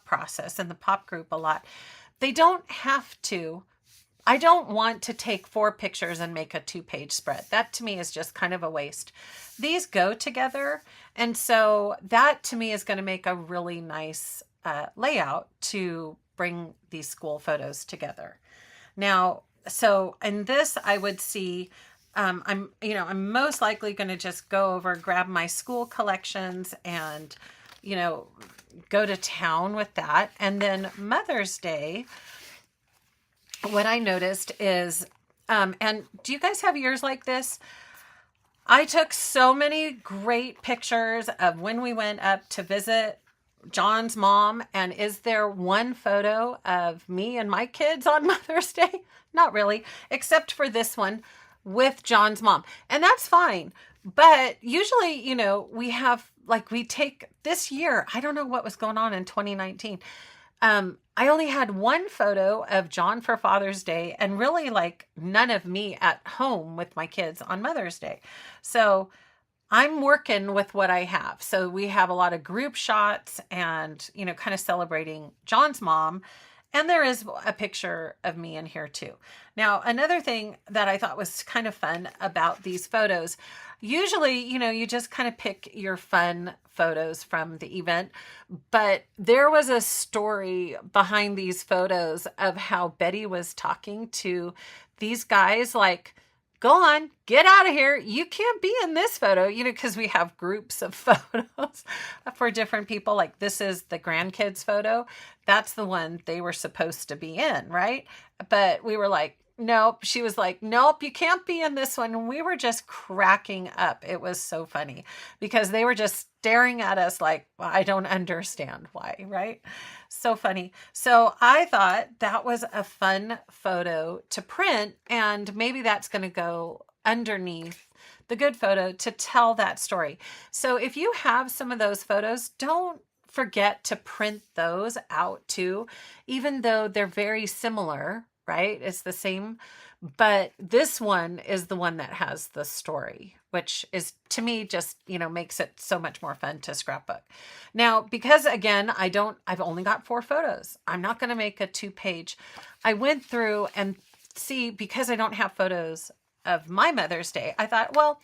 process and the pop group a lot, they don't have to. I don't want to take 4 pictures and make a 2-page spread. That to me is just kind of a waste. These go together. And so that to me is going to make a really nice layout to bring these school photos together. Now, so in this, I would see, I'm most likely going to just go over, grab my school collections and, go to town with that. And then Mother's Day, what I noticed is, and do you guys have yours like this? I took so many great pictures of when we went up to visit John's mom. And is there one photo of me and my kids on Mother's Day? Not really, except for this one with John's mom. And that's fine. But usually, we have, we take this year, I don't know what was going on in 2019. I only had one photo of John for Father's Day and really none of me at home with my kids on Mother's Day. So I'm working with what I have. So we have a lot of group shots and, kind of celebrating John's mom. And there is a picture of me in here too. Now, another thing that I thought was kind of fun about these photos, usually, you just kind of pick your fun photos from the event, but there was a story behind these photos of how Betty was talking to these guys, go on, get out of here. You can't be in this photo, because we have groups of photos for different people. This is the grandkids photo. That's the one they were supposed to be in, right? But we were like, nope. She was like, nope, you can't be in this one. And we were just cracking up. It was so funny because they were just staring at us well, I don't understand why, right? So funny. So I thought that was a fun photo to print, and maybe that's going to go underneath the good photo to tell that story. So if you have some of those photos, don't forget to print those out too, even though they're very similar, right? It's the same, but this one is the one that has the story, which is, to me, just, makes it so much more fun to scrapbook. Now, because again, I've only got 4 photos. I'm not going to make a 2-page. I went through and because I don't have photos of my Mother's Day, I thought, well,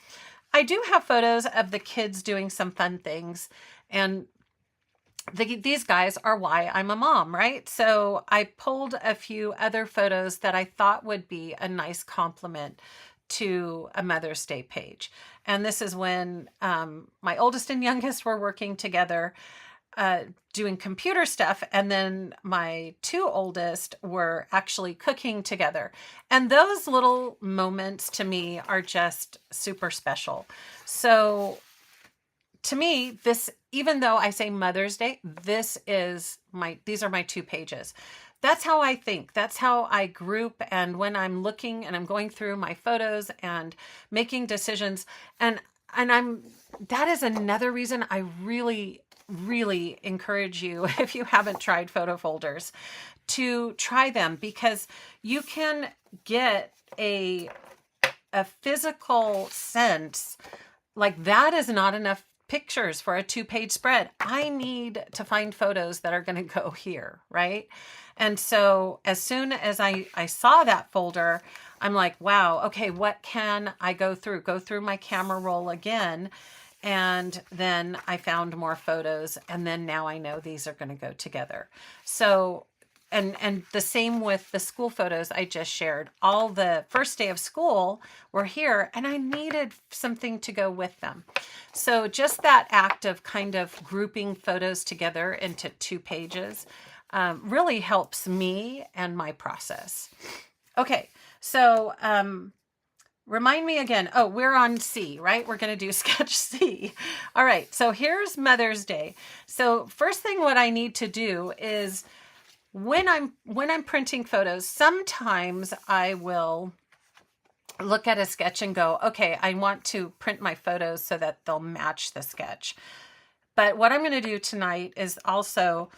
I do have photos of the kids doing some fun things, and these guys are why I'm a mom, right? So I pulled a few other photos that I thought would be a nice compliment to a Mother's Day page. And this is when my oldest and youngest were working together. doing computer stuff, and then my two oldest were actually cooking together. And those little moments to me are just super special. So to me, this, even though I say Mother's Day, these are my 2 pages. That's how I think. That's how I group. And when I'm looking and I'm going through my photos and making decisions, and that is another reason I really, really encourage you, if you haven't tried photo folders, to try them, because you can get a physical sense. Like, that is not enough pictures for a 2-page spread. I need to find photos that are going to go here, right? And so as soon as I saw that folder, I'm like, wow, okay, what can I go through? Go through my camera roll again. And then I found more photos, and then now I know these are going to go together. So, and the same with the school photos I just shared. All the first day of school were here, and I needed something to go with them. So just that act of kind of grouping photos together into 2 pages really helps me and my process. Okay, so remind me again. Oh, we're on C, right? We're going to do sketch C. All right, so here's Mother's Day. So first thing what I need to do is, when I'm printing photos, sometimes I will look at a sketch and go, okay, I want to print my photos so that they'll match the sketch. But what I'm going to do tonight is also,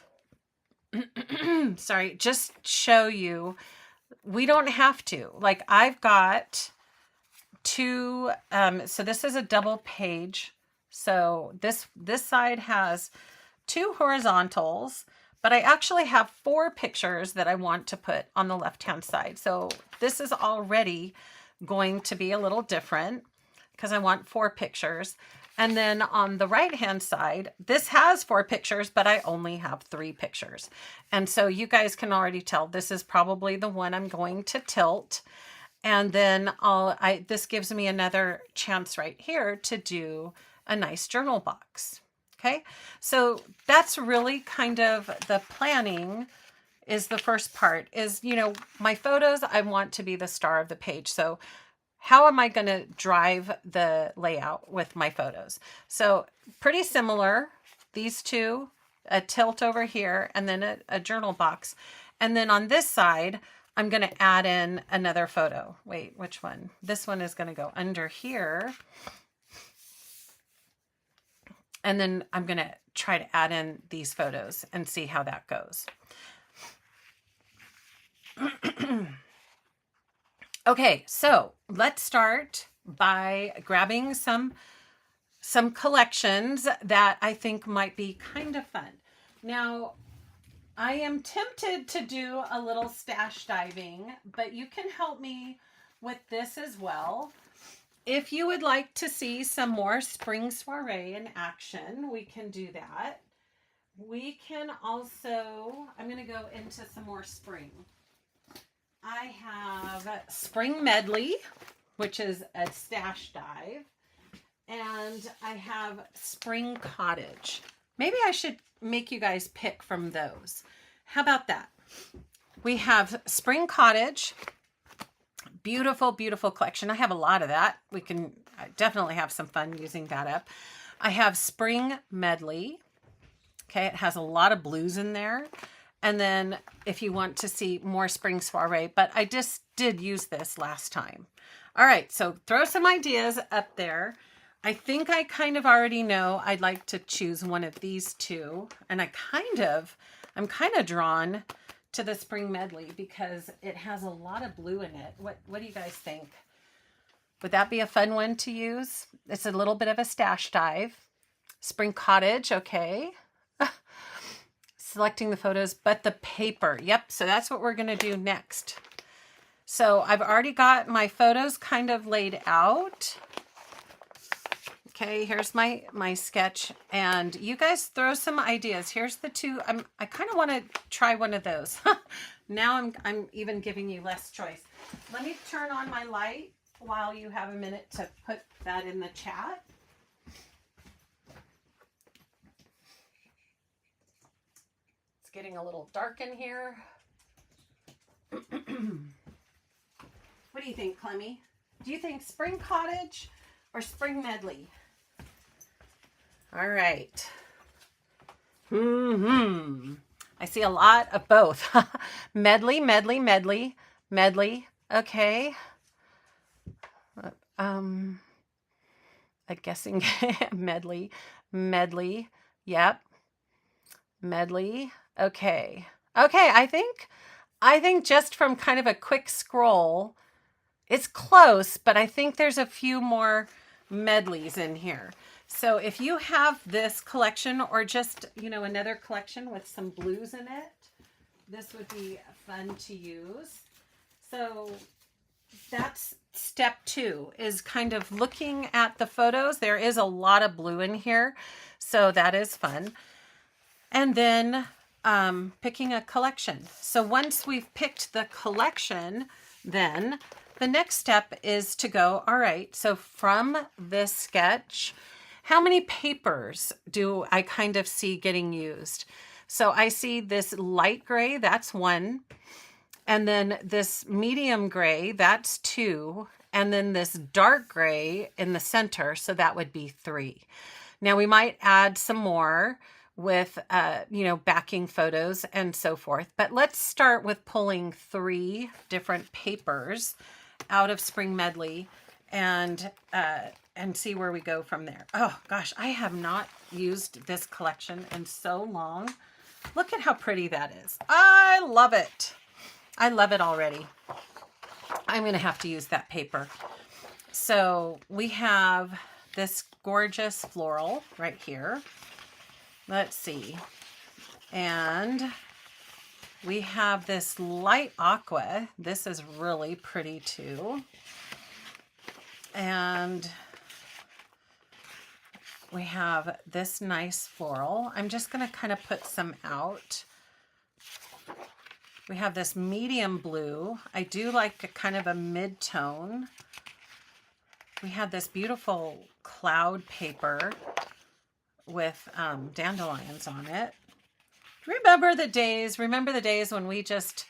sorry, just show you, we don't have to. Like, I've got 2, so this is a double page. So this side has 2 horizontals, but I actually have 4 pictures that I want to put on the left-hand side. So this is already going to be a little different because I want 4 pictures. And then on the right-hand side, this has 4 pictures, but I only have 3 pictures. And so you guys can already tell this is probably the one I'm going to tilt. And then this gives me another chance right here to do a nice journal box. Okay, so that's really kind of the planning. Is the first part is, my photos, I want to be the star of the page. So how am I going to drive the layout with my photos? So pretty similar, these 2, a tilt over here, and then a journal box. And then on this side, I'm going to add in another photo. Wait, which one? This one is going to go under here. And then I'm going to try to add in these photos and see how that goes. Okay, so let's start by grabbing some collections that I think might be kind of fun. Now, I am tempted to do a little stash diving, but you can help me with this as well. If you would like to see some more spring soiree in action, we can do that. We can also, I'm going to go into some more spring. I have Spring Medley, which is a stash dive, and I have Spring Cottage. Maybe I should make you guys pick from those. How about that? We have Spring Cottage. Beautiful, beautiful collection. I have a lot of that. I definitely have some fun using that up. I have Spring Medley. Okay, it has a lot of blues in there. And then if you want to see more spring soiree, but I just did use this last time. All right, so throw some ideas up there. I think I kind of already know I'd like to choose one of these 2. And I'm kind of drawn to the Spring Medley because it has a lot of blue in it. What do you guys think? Would that be a fun one to use? It's a little bit of a stash dive. Spring Cottage, okay. Selecting the photos, but the paper. Yep, so that's what we're going to do next. So I've already got my photos kind of laid out. Okay, here's my sketch, and you guys throw some ideas. Here's the 2. I kind of want to try one of those. Now I'm even giving you less choice. Let me turn on my light while you have a minute to put that in the chat. getting a little dark in here. What do you think, Clemmy? Do you think spring cottage or spring medley? All right. I see a lot of both. Medley, medley, medley, medley. Okay. I'm guessing medley, medley. Yep. Medley. Okay. Okay, I think just from kind of a quick scroll, it's close, but I think there's a few more medleys in here. So if you have this collection or just, another collection with some blues in it, this would be fun to use. So that's step 2, is kind of looking at the photos. There is a lot of blue in here, so that is fun. And then picking a collection. So once we've picked the collection, then the next step is to go, all right, so from this sketch, how many papers do I kind of see getting used? So I see this light gray, that's 1. And then this medium gray, that's 2. And then this dark gray in the center, so that would be 3. Now we might add some more with, backing photos and so forth. But let's start with pulling 3 different papers out of Spring Medley and see where we go from there. Oh gosh, I have not used this collection in so long. Look at how pretty that is. I love it. I love it already. I'm going to have to use that paper. So we have this gorgeous floral right here. Let's see. And we have this light aqua. This is really pretty too. And we have this nice floral. I'm just going to kind of put some out. We have this medium blue. I do like a kind of a mid-tone. We have this beautiful cloud paper with dandelions on it. Remember the days when we just,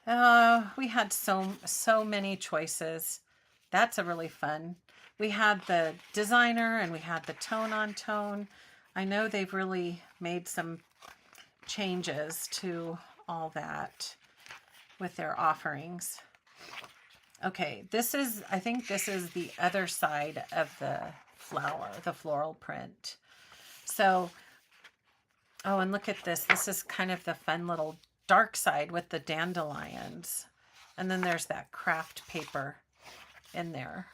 we had so many choices. That's a really fun. We had the designer and we had the tone on tone. I know they've really made some changes to all that with their offerings. Okay, I think this is the other side of the flower, the floral print. So, oh, and look at this. This is kind of the fun little dark side with the dandelions. And then there's that craft paper in there.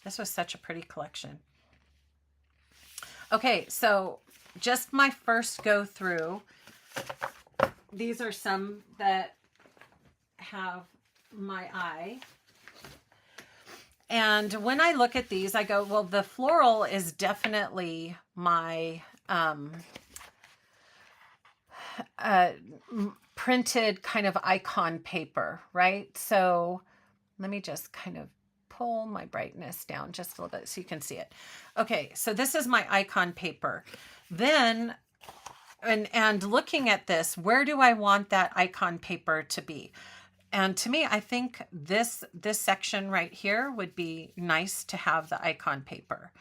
This was such a pretty collection. Okay, so just my first go through. These are some that have my eye. And when I look at these, I go, well, the floral is definitely my printed kind of icon paper, right? So let me just kind of pull my brightness down just a little bit so you can see it. Okay, so this is my icon paper. Then, and looking at this, where do I want that icon paper to be? And to me, I think this section right here would be nice to have the icon paper.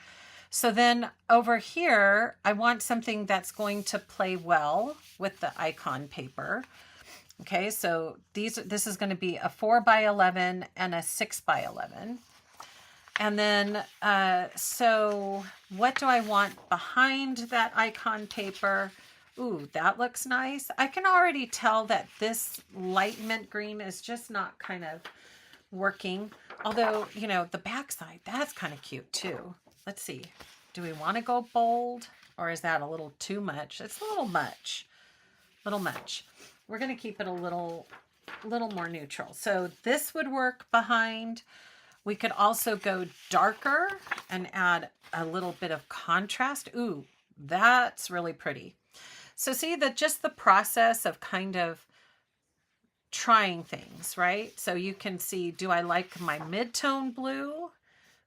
So then over here, I want something that's going to play well with the icon paper. Okay, so this is going to be a 4x11 and a 6x11. And then, so what do I want behind that icon paper? Ooh, that looks nice. I can already tell that this light mint green is just not kind of working. Although, the backside, that's kind of cute too. Let's see. Do we want to go bold or is that a little too much? It's a little much. We're going to keep it a little more neutral. So this would work behind. We could also go darker and add a little bit of contrast. Ooh, that's really pretty. So see just the process of kind of trying things, right? So you can see, do I like my mid-tone blue?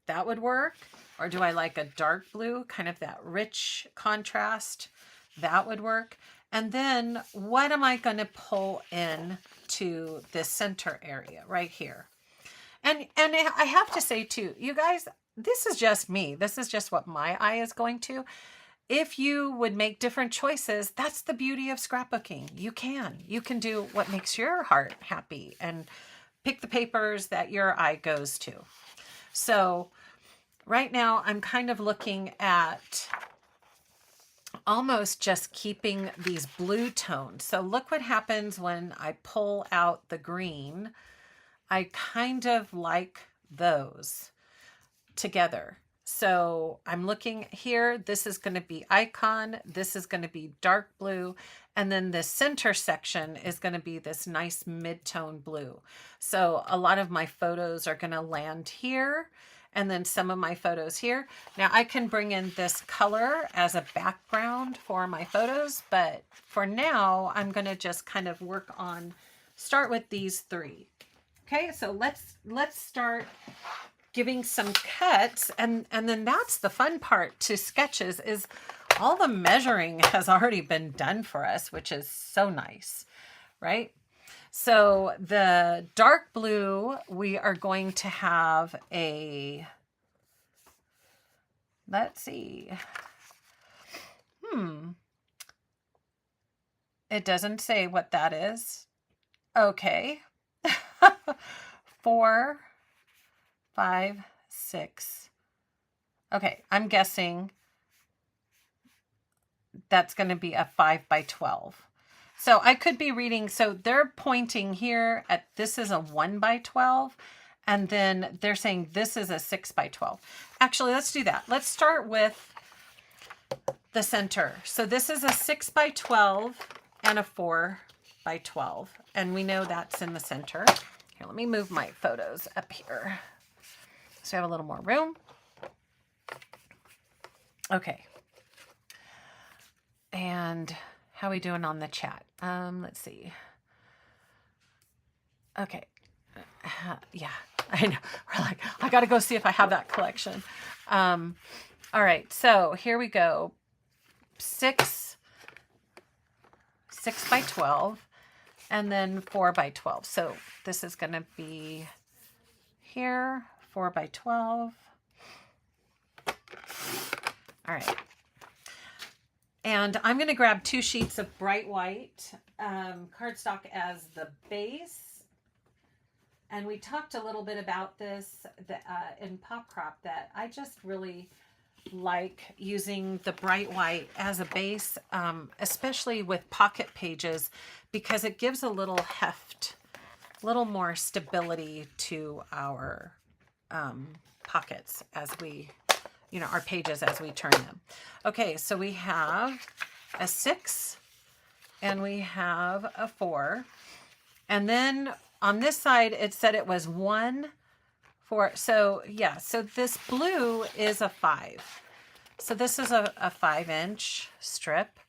That would work. Or do I like a dark blue, kind of that rich contrast? That would work. And then what am I going to pull in to this center area right here? And I have to say too, you guys, this is just me. This is just what my eye is going to. If you would make different choices, that's the beauty of scrapbooking. You can do what makes your heart happy and pick the papers that your eye goes to. So right now I'm kind of looking at almost just keeping these blue tones. So look what happens when I pull out the green. I kind of like those together. So I'm looking here, this is going to be icon, this is going to be dark blue, and then the center section is going to be this nice mid-tone blue. So a lot of my photos are going to land here, and then some of my photos here. Now I can bring in this color as a background for my photos, but for now I'm going to just kind of start with these three. Okay, so let's start giving some cuts, and then that's the fun part to sketches, is all the measuring has already been done for us, which is so nice, right? So the dark blue, we are going to have let's see. It doesn't say what that is. Okay. 4, 5, 6. Okay, I'm guessing that's going to be a 5 by 12. So I could be reading, so they're pointing here at this is a 1 by 12, and then they're saying this is a 6 by 12. Actually, let's do that. Let's start with the center. So this is a 6 by 12 and a 4 by 12, and we know that's in the center. Here, let me move my photos up here so I have a little more room. Okay. And how are we doing on the chat? Let's see. Okay. Yeah, I know. We're like, I got to go see if I have that collection. All right. So here we go. 6 by 12. And then 4 by 12. So this is going to be here, 4 by 12. All right. And I'm going to grab 2 sheets of bright white cardstock as the base. And we talked a little bit about this in Pop Crop, that I just really like using the bright white as a base, especially with pocket pages, because it gives a little heft, a little more stability to our pockets as we, our pages as we turn them. Okay, so we have a 6 and we have a 4. And then on this side, it said it was 1, 4. So yeah, so this blue is a 5. So this is a 5-inch strip.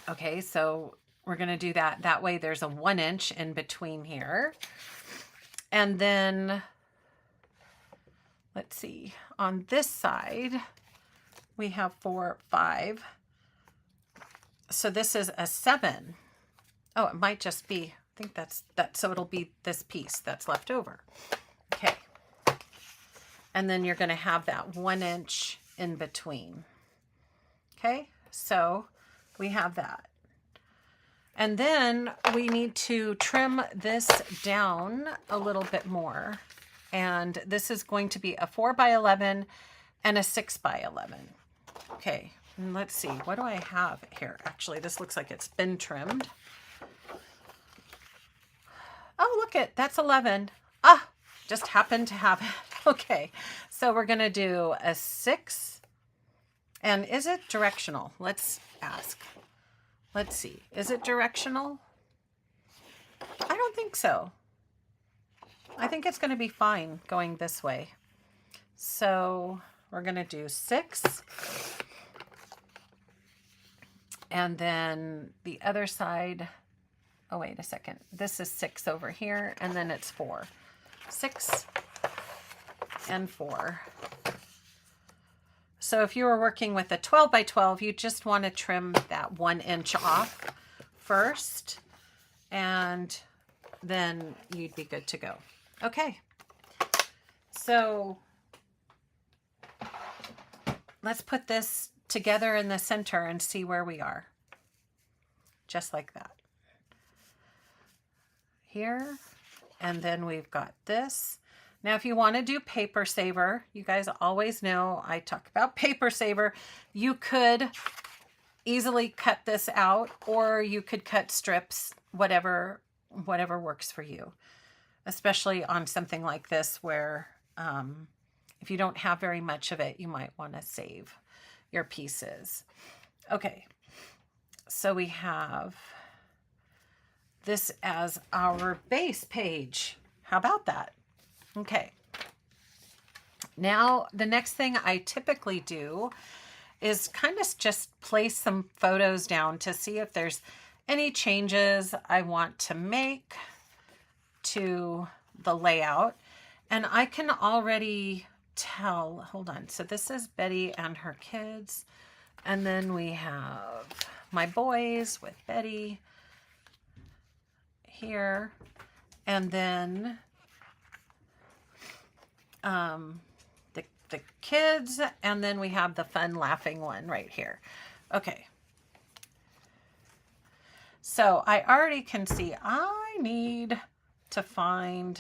Okay, so we're going to do that. That way there's a 1-inch in between here. And then, let's see, on this side, we have 4, 5. So this is a 7. Oh, it might just be, I think that's that. So it'll be this piece that's left over. Okay. And then you're going to have that 1-inch in between. Okay. So we have that. And then we need to trim this down a little bit more. And this is going to be a 4 by 11 and a 6 by 11. Okay. And let's see, what do I have here? Actually, this looks like it's been trimmed. Oh, look it, that's 11. Ah, just happened to have it. Okay, so we're gonna do a 6. And is it directional? Let's ask. Let's see, is it directional? I don't think so. I think it's gonna be fine going this way. So we're gonna do 6. And then the other side, oh, wait a second. This is 6 over here, and then it's 4. 6, and 4. So if you were working with a 12 by 12, you just want to trim that 1 inch off first, and then you'd be good to go. Okay, so let's put this together in the center and see where we are. Just like that. Here, and then we've got this. Now, if you want to do paper saver, you guys always know I talk about paper saver. You could easily cut this out, or you could cut strips, whatever works for you, especially on something like this where if you don't have very much of it, you might want to save your pieces. Okay, so we have this as our base page. How about that? Okay. Now, the next thing I typically do is kind of just place some photos down to see if there's any changes I want to make to the layout. And I can already tell, hold on. So this is Betty and her kids. And then we have my boys with Betty here. And then the kids, and then we have the fun laughing one right here. Okay. So I already can see I need to find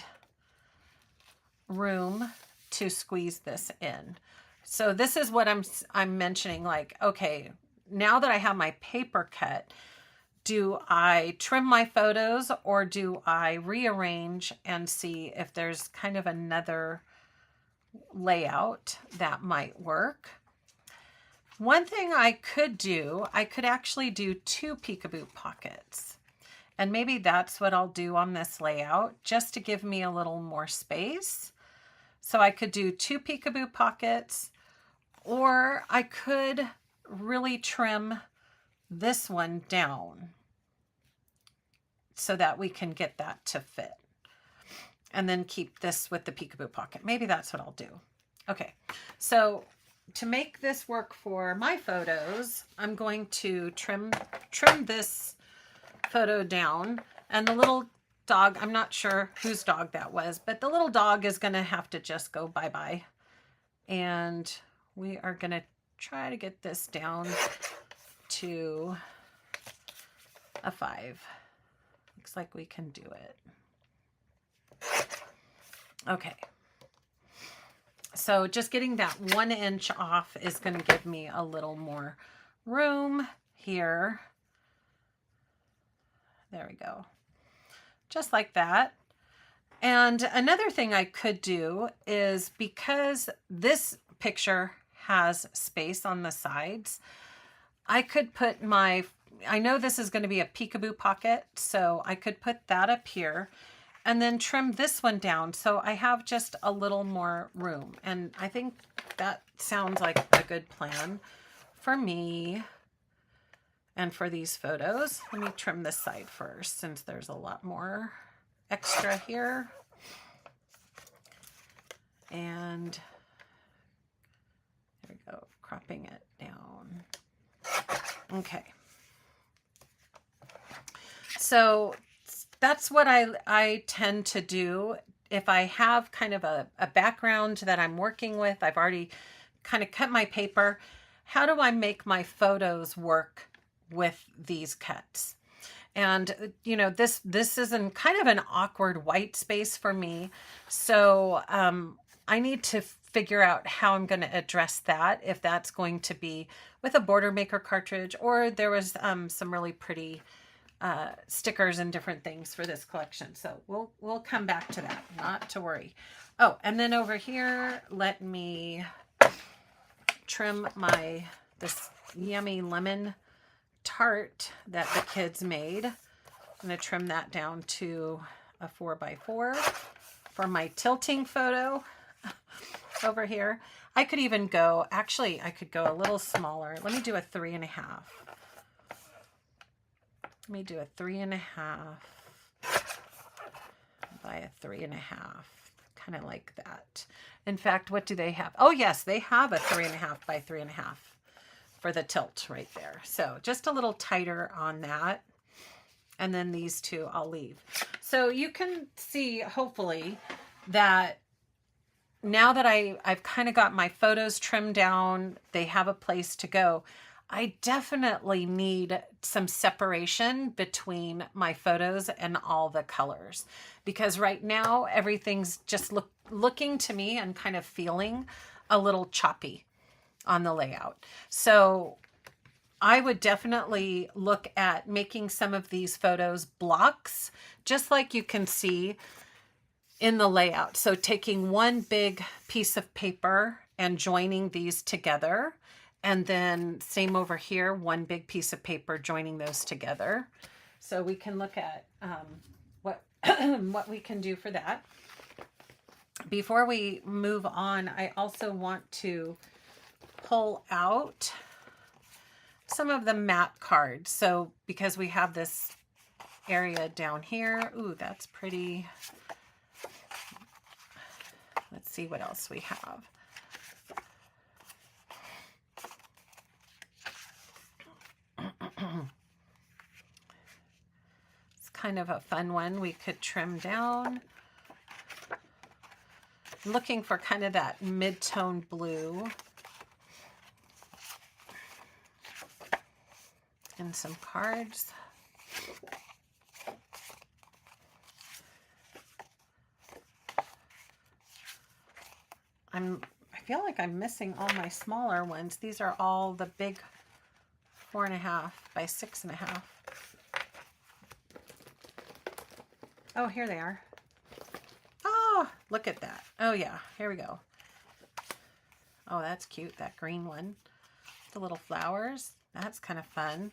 room to squeeze this in. So this is what I'm mentioning, like, okay, now that I have my paper cut, do I trim my photos or do I rearrange and see if there's kind of another layout that might work? One thing I could do, I could actually do 2 peekaboo pockets. And maybe that's what I'll do on this layout, just to give me a little more space. So I could do 2 peekaboo pockets, or I could really trim this one down so that we can get that to fit. And then keep this with the peekaboo pocket. Maybe that's what I'll do. Okay, so to make this work for my photos, I'm going to trim this photo down. And the little dog, I'm not sure whose dog that was, but the little dog is going to have to just go bye-bye. And we are going to try to get this down to a 5. Looks like we can do it. Okay, so just getting that 1 inch off is going to give me a little more room here. There we go. Just like that. And another thing I could do is, because this picture has space on the sides, I could put I know this is going to be a peekaboo pocket, so I could put that up here and then trim this one down so I have just a little more room. And I think that sounds like a good plan for me and for these photos. Let me trim this side first since there's a lot more extra here. And there we go, cropping it down. Okay. So that's what I tend to do. If I have kind of a background that I'm working with, I've already kind of cut my paper. How do I make my photos work with these cuts? And, you know, this is in kind of an awkward white space for me. So I need to figure out how I'm going to address that, if that's going to be with a border maker cartridge, or there was some really pretty stickers and different things for this collection. So we'll come back to that, not to worry. Oh, and then over here, let me trim this yummy lemon tart that the kids made. I'm going to trim that down to a 4x4 for my tilting photo over here. I could even go, actually, I could go a little smaller. Let me do a 3.5. Let me do a 3.5 by a 3.5. kind of like that. In fact, what do they have? Oh yes, they have a 3.5 by 3.5 for the tilt right there. So just a little tighter on that. And then these two I'll leave. So you can see, hopefully, that now that I've kind of got my photos trimmed down, they have a place to go. I definitely need some separation between my photos and all the colors, because right now everything's just looking to me and kind of feeling a little choppy on the layout. So I would definitely look at making some of these photos blocks, just like you can see in the layout. So taking one big piece of paper and joining these together, and then same over here, one big piece of paper, joining those together. So we can look at what what we can do for that. Before we move on, I also want to pull out some of the map cards. So because we have this area down here, ooh, that's pretty. Let's see what else we have. It's kind of a fun one we could trim down. I'm looking for kind of that mid-tone blue. And some cards. I feel like I'm missing all my smaller ones. These are all the big 4.5 by 6.5. Oh, here they are. Oh, look at that. Oh yeah, here we go. Oh, that's cute, that green one. The little flowers. That's kind of fun.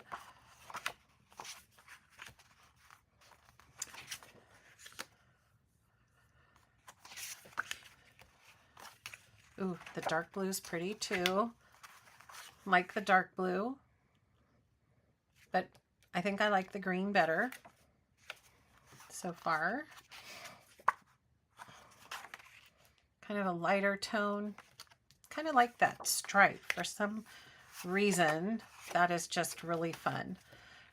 Ooh, the dark blue is pretty too. Like the dark blue, but I think I like the green better so far. Kind of a lighter tone. Kind of like that stripe for some reason. That is just really fun.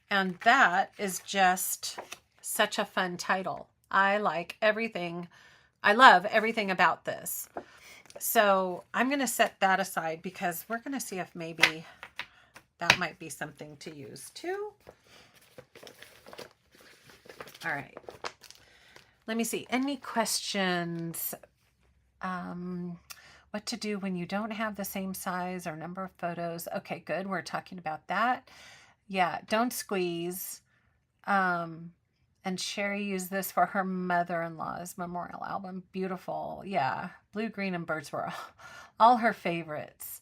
And that is just such a fun title. I like everything. I love everything about this. So I'm going to set that aside because we're going to see if maybe that might be something to use too. All right. Let me see. Any questions? What to do when you don't have the same size or number of photos? Okay, good. We're talking about that. Yeah, don't squeeze. And Sherry used this for her mother-in-law's memorial album. Beautiful. Yeah. Blue, green, and birds were all her favorites.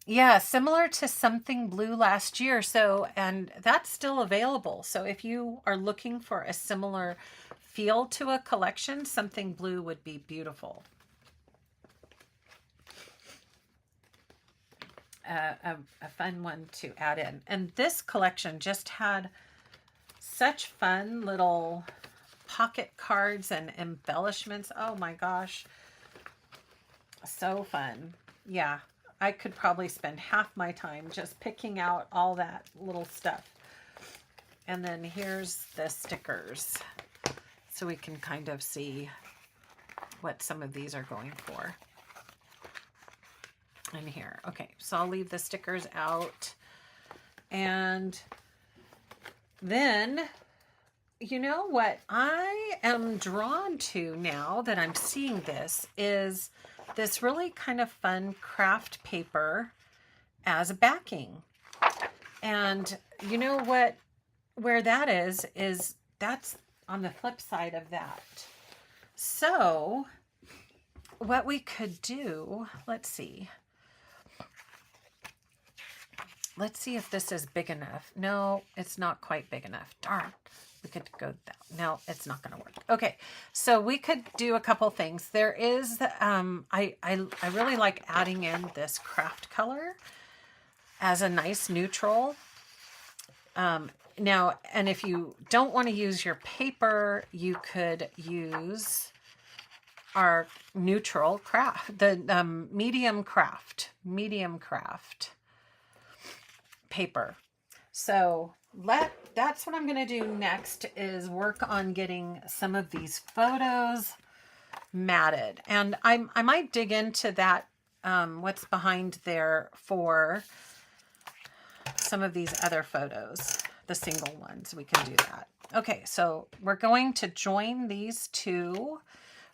Yeah, similar to Something Blue last year. So, and that's still available. So if you are looking for a similar feel to a collection, Something Blue would be beautiful. A fun one to add in. And this collection just had such fun little pocket cards and embellishments. Oh my gosh. So fun. Yeah, I could probably spend half my time just picking out all that little stuff. And then here's the stickers. So we can kind of see what some of these are going for. In here. Okay, so I'll leave the stickers out. And then, you know what I am drawn to now that I'm seeing this is this really kind of fun craft paper as a backing. And you know what, where that is that's on the flip side of that. So what we could do, let's see. Let's see if this is big enough. No, it's not quite big enough. Darn. We could go that. No, it's not going to work. Okay, so we could do a couple things. There is, I really like adding in this craft color as a nice neutral. Now, and if you don't want to use your paper, you could use our neutral craft, the medium craft paper. So that's what I'm going to do next, is work on getting some of these photos matted. And I might dig into that, what's behind there for some of these other photos, the single ones. We can do that. Okay, so we're going to join these two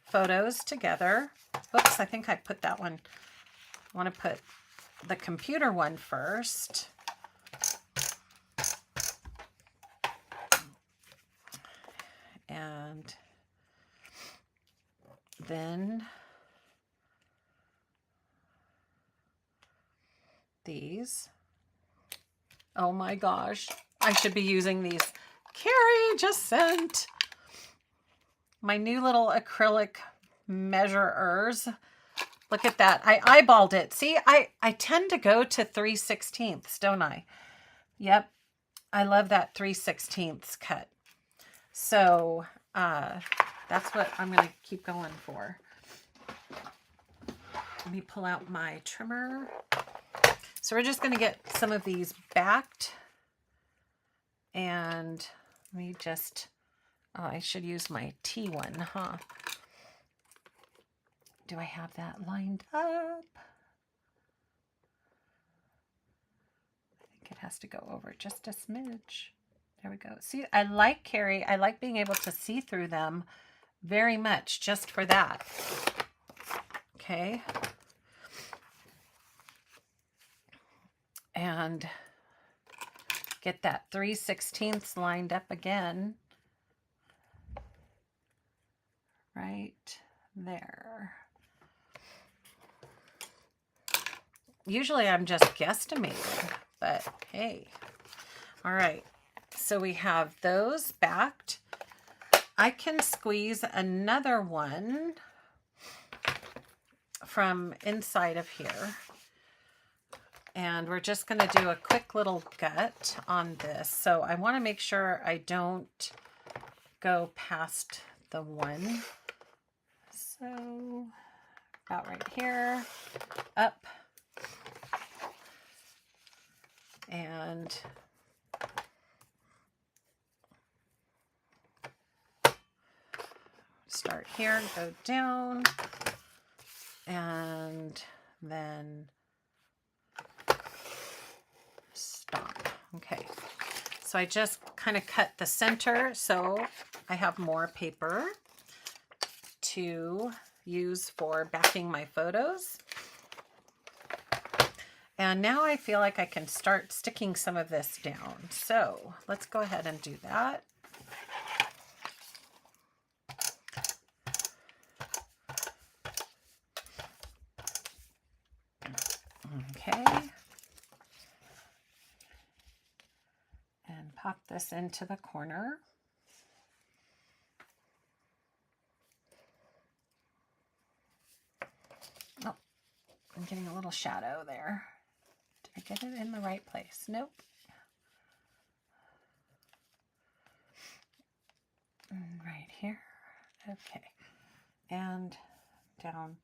photos together. Oops, I think I put that one. I want to put the computer one first. And then these. Oh my gosh, I should be using these. Carrie just sent my new little acrylic measurers. Look at that. I eyeballed it. See, I tend to go to 3/16, don't I? Yep. I love that 3/16 cut. So that's what I'm going to keep going for. Let me pull out my trimmer. So we're just going to get some of these backed. And let me just, oh, I should use my T1, huh? Do I have that lined up? I think it has to go over just a smidge. There we go. See, I like, Carrie, I like being able to see through them very much just for that. Okay. And get that 3/16 lined up again. Right there. Usually I'm just guesstimating, but hey. All right. So we have those backed. I can squeeze another one from inside of here. And we're just going to do a quick little gut on this. So I want to make sure I don't go past the one. So about right here, up, and start here, go down, and then stop. Okay, so I just kind of cut the center so I have more paper to use for backing my photos. And now I feel like I can start sticking some of this down. So let's go ahead and do that. Okay. And pop this into the corner. Oh, I'm getting a little shadow there. Did I get it in the right place? Nope. Right here. Okay. And down.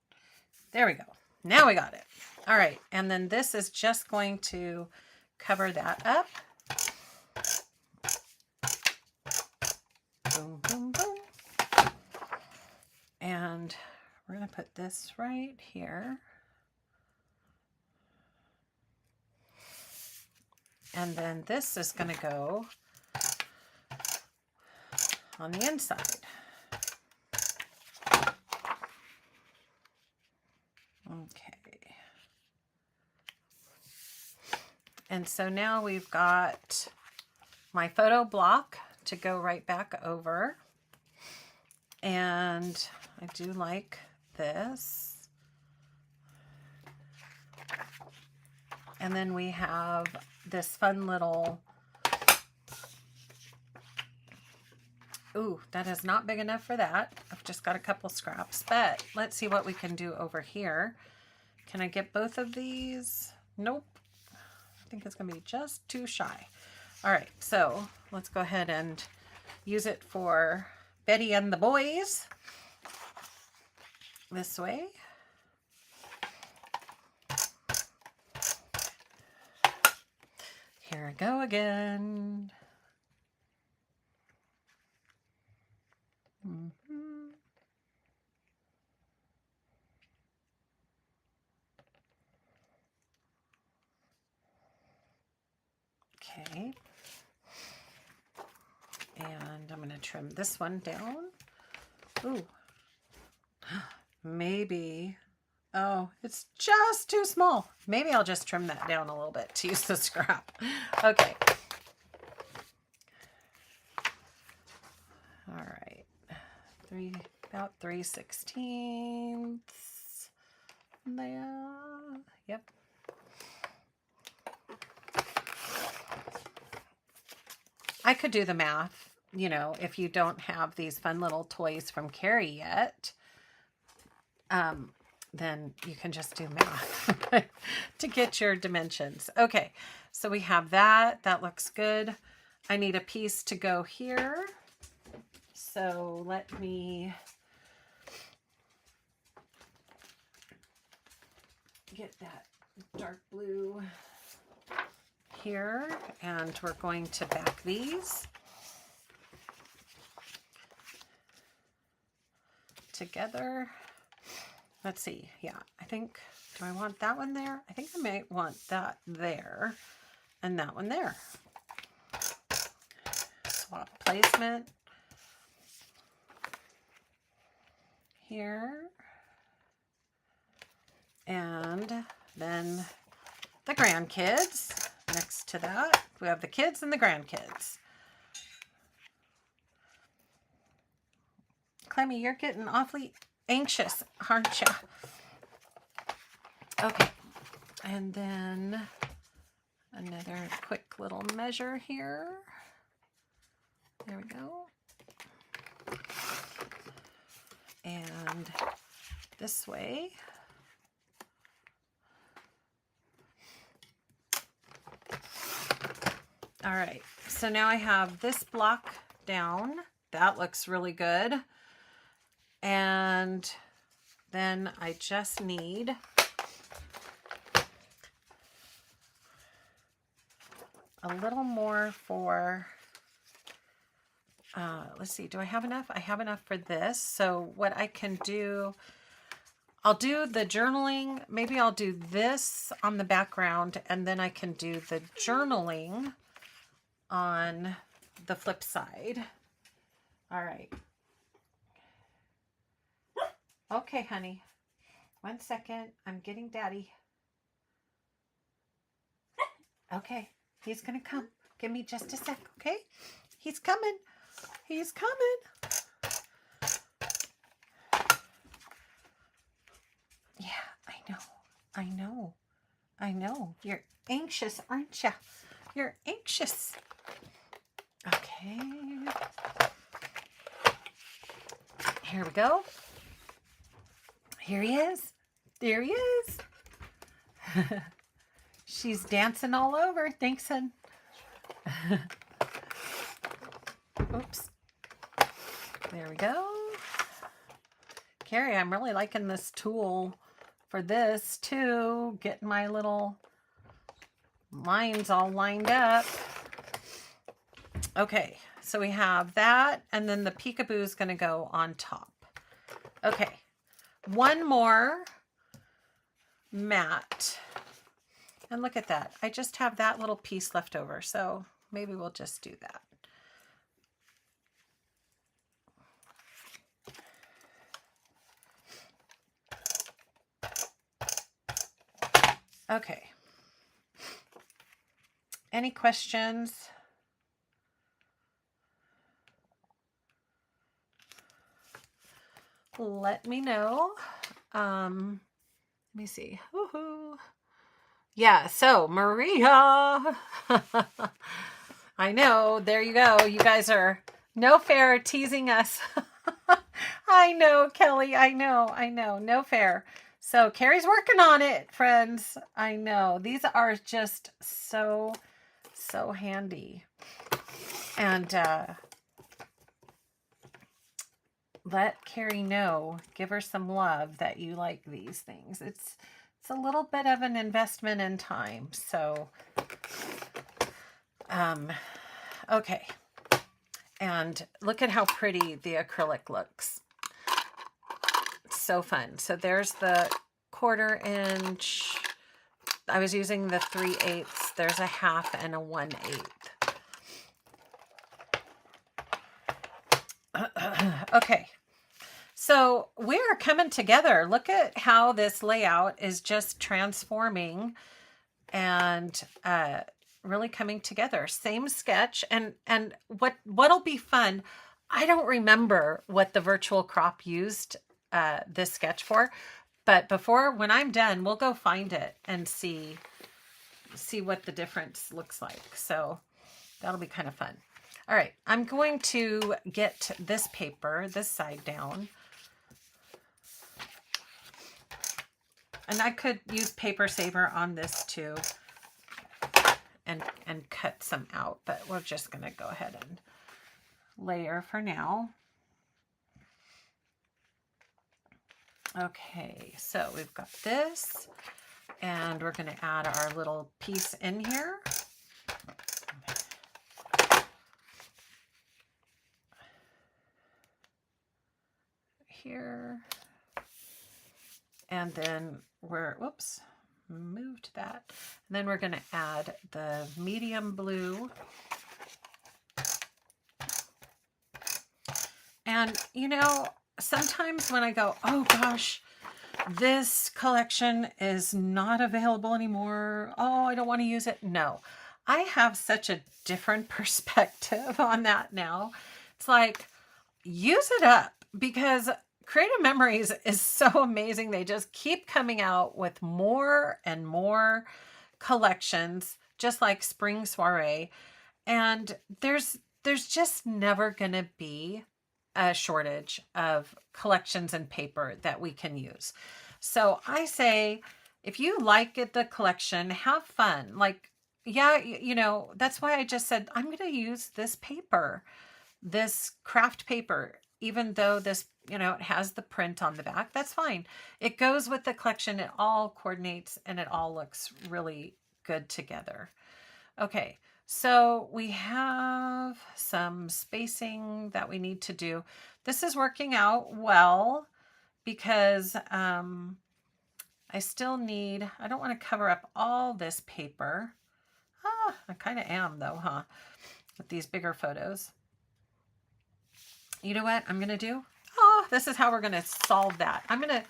There we go. Now we got it. All right. And then this is just going to cover that up. Boom, boom, boom. And we're going to put this right here. And then this is going to go on the inside. Okay. And so now we've got my photo block to go right back over. And I do like this. And then we have this fun little, ooh, that is not big enough for that. I've just got a couple scraps, but let's see what we can do over here. Can I get both of these? Nope. I think it's gonna be just too shy. All right, so let's go ahead and use it for Betty and the boys. this way. Here I go again. Okay. And I'm going to trim this one down. Ooh. Maybe. Oh, it's just too small. Maybe I'll just trim that down a little bit to use the scrap. Okay. All right. About 3/16 there. Yep. I could do the math, you know, if you don't have these fun little toys from Carrie yet, then you can just do math to get your dimensions. Okay, so we have that. That looks good. I need a piece to go here. So let me get that dark blue here, and we're going to back these together. Let's see. Yeah, I think, do I want that one there? I think I might want that there and that one there. Swap placement here. And then the grandkids next to that. We have the kids and the grandkids. Clemmy, you're getting awfully anxious, aren't you? Okay, and then another quick little measure here. There we go. And this way. All right, so now I have this block down. That looks really good. And then I just need a little more for, let's see, do I have enough? I have enough for this. So what I can do, I'll do the journaling. Maybe I'll do this on the background, and then I can do the journaling on the flip side. All right. Okay, honey. 1 second. I'm getting daddy. Okay. He's going to come. Give me just a sec, okay? He's coming. He's coming. Yeah, I know. I know. I know. You're anxious, aren't you? You're anxious. Okay. Here we go. Here he is. There he is. She's dancing all over. Thanks, hon. Oops. There we go. Carrie, I'm really liking this tool for this too. Getting my little lines all lined up. Okay, so we have that, and then the peekaboo is going to go on top. Okay, one more mat. And look at that. I just have that little piece left over, so maybe we'll just do that. Okay. Any questions? Let me know. Let me see. Woohoo. Yeah, so Maria. I know. There you go. You guys are no fair teasing us. I know, Kelly. I know. No fair. So Carrie's working on it, friends. I know. These are just so handy. And let Carrie know, give her some love that you like these things. It's a little bit of an investment in time. So, okay. And look at how pretty the acrylic looks. So fun. So there's the 1/4 inch. I was using the 3/8. There's a 1/2 and a 1/8. Okay. So we're coming together. Look at how this layout is just transforming and really coming together. Same sketch. And what'll be fun, I don't remember what the virtual crop used this sketch for, but when I'm done, we'll go find it and see what the difference looks like. So that'll be kind of fun. All right, I'm going to get this paper, this side down. And I could use paper saver on this too and cut some out, but we're just going to go ahead and layer for now. Okay, so we've got this, and we're going to add our little piece in here. Here. And then moved that. And then we're going to add the medium blue. And, you know, sometimes when I go, oh gosh, this collection is not available anymore. Oh, I don't want to use it. No, I have such a different perspective on that now. It's like, use it up, because Creative Memories is so amazing. They just keep coming out with more and more collections, just like Spring Soiree. And there's just never going to be a shortage of collections and paper that we can use. So I say, if you like it, the collection, have fun. Like, yeah, you know, that's why I just said, I'm going to use this paper, this craft paper, even though this, you know, it has the print on the back. That's fine. It goes with the collection. It all coordinates and it all looks really good together. Okay, so we have some spacing that we need to do. This is working out well because I still need, I don't want to cover up all this paper. I kind of am though, huh? With these bigger photos. You know what I'm going to do? This is how we're going to solve that. I'm going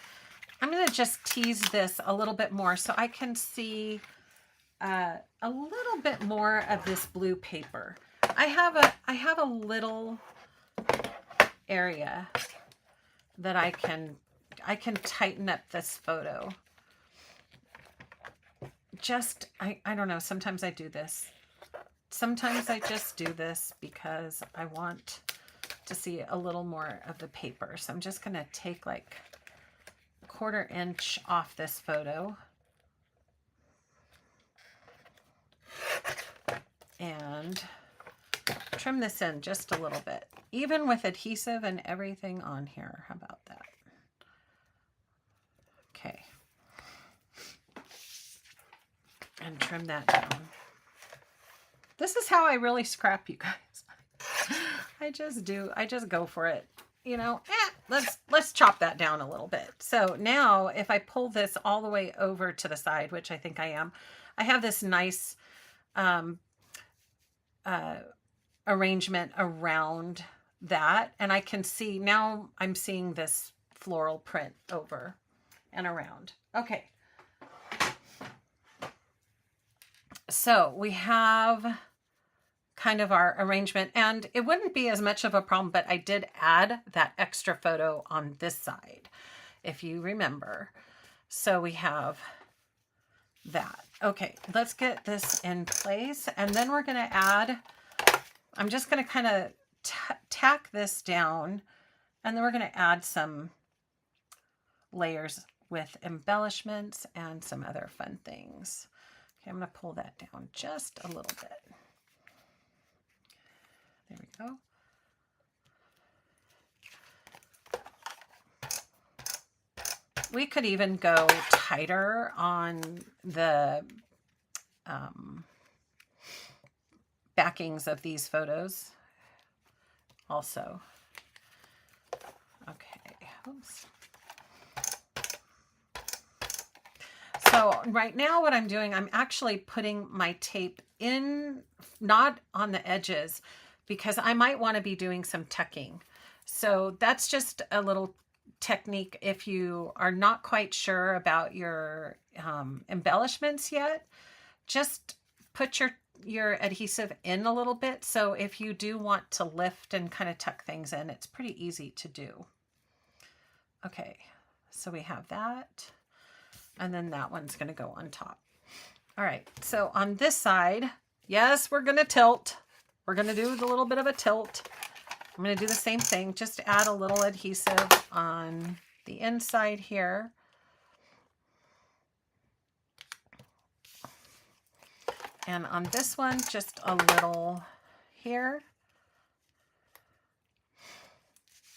to just tease this a little bit more so I can see a little bit more of this blue paper. I have a little area that I can tighten up this photo. Just, I don't know, sometimes I do this. Sometimes I just do this because I want to see a little more of the paper. So I'm just going to take like 1/4 inch off this photo and trim this in just a little bit, even with adhesive and everything on here. How about that? Okay. And trim that down. This is how I really scrap, you guys. I just go for it. You know, let's chop that down a little bit. So now if I pull this all the way over to the side, which I think I am, I have this nice arrangement around that. And I can see, now I'm seeing this floral print over and around. Okay. So we have kind of our arrangement, and it wouldn't be as much of a problem, but I did add that extra photo on this side, if you remember. So we have that. Okay, let's get this in place, and then we're going to add, I'm just going to kind of tack this down, and then we're going to add some layers with embellishments and some other fun things. Okay, I'm going to pull that down just a little bit. There we go. We could even go tighter on the backings of these photos also. Okay. Oops. So right now what I'm doing, I'm actually putting my tape in, not on the edges, because I might want to be doing some tucking. So that's just a little technique if you are not quite sure about your embellishments yet. Just put your adhesive in a little bit. So if you do want to lift and kind of tuck things in, it's pretty easy to do. Okay, so we have that. And then that one's going to go on top. All right, so on this side, yes, we're going to tilt. We're going to do a little bit of a tilt. I'm going to do the same thing, just add a little adhesive on the inside here. And on this one, just a little here.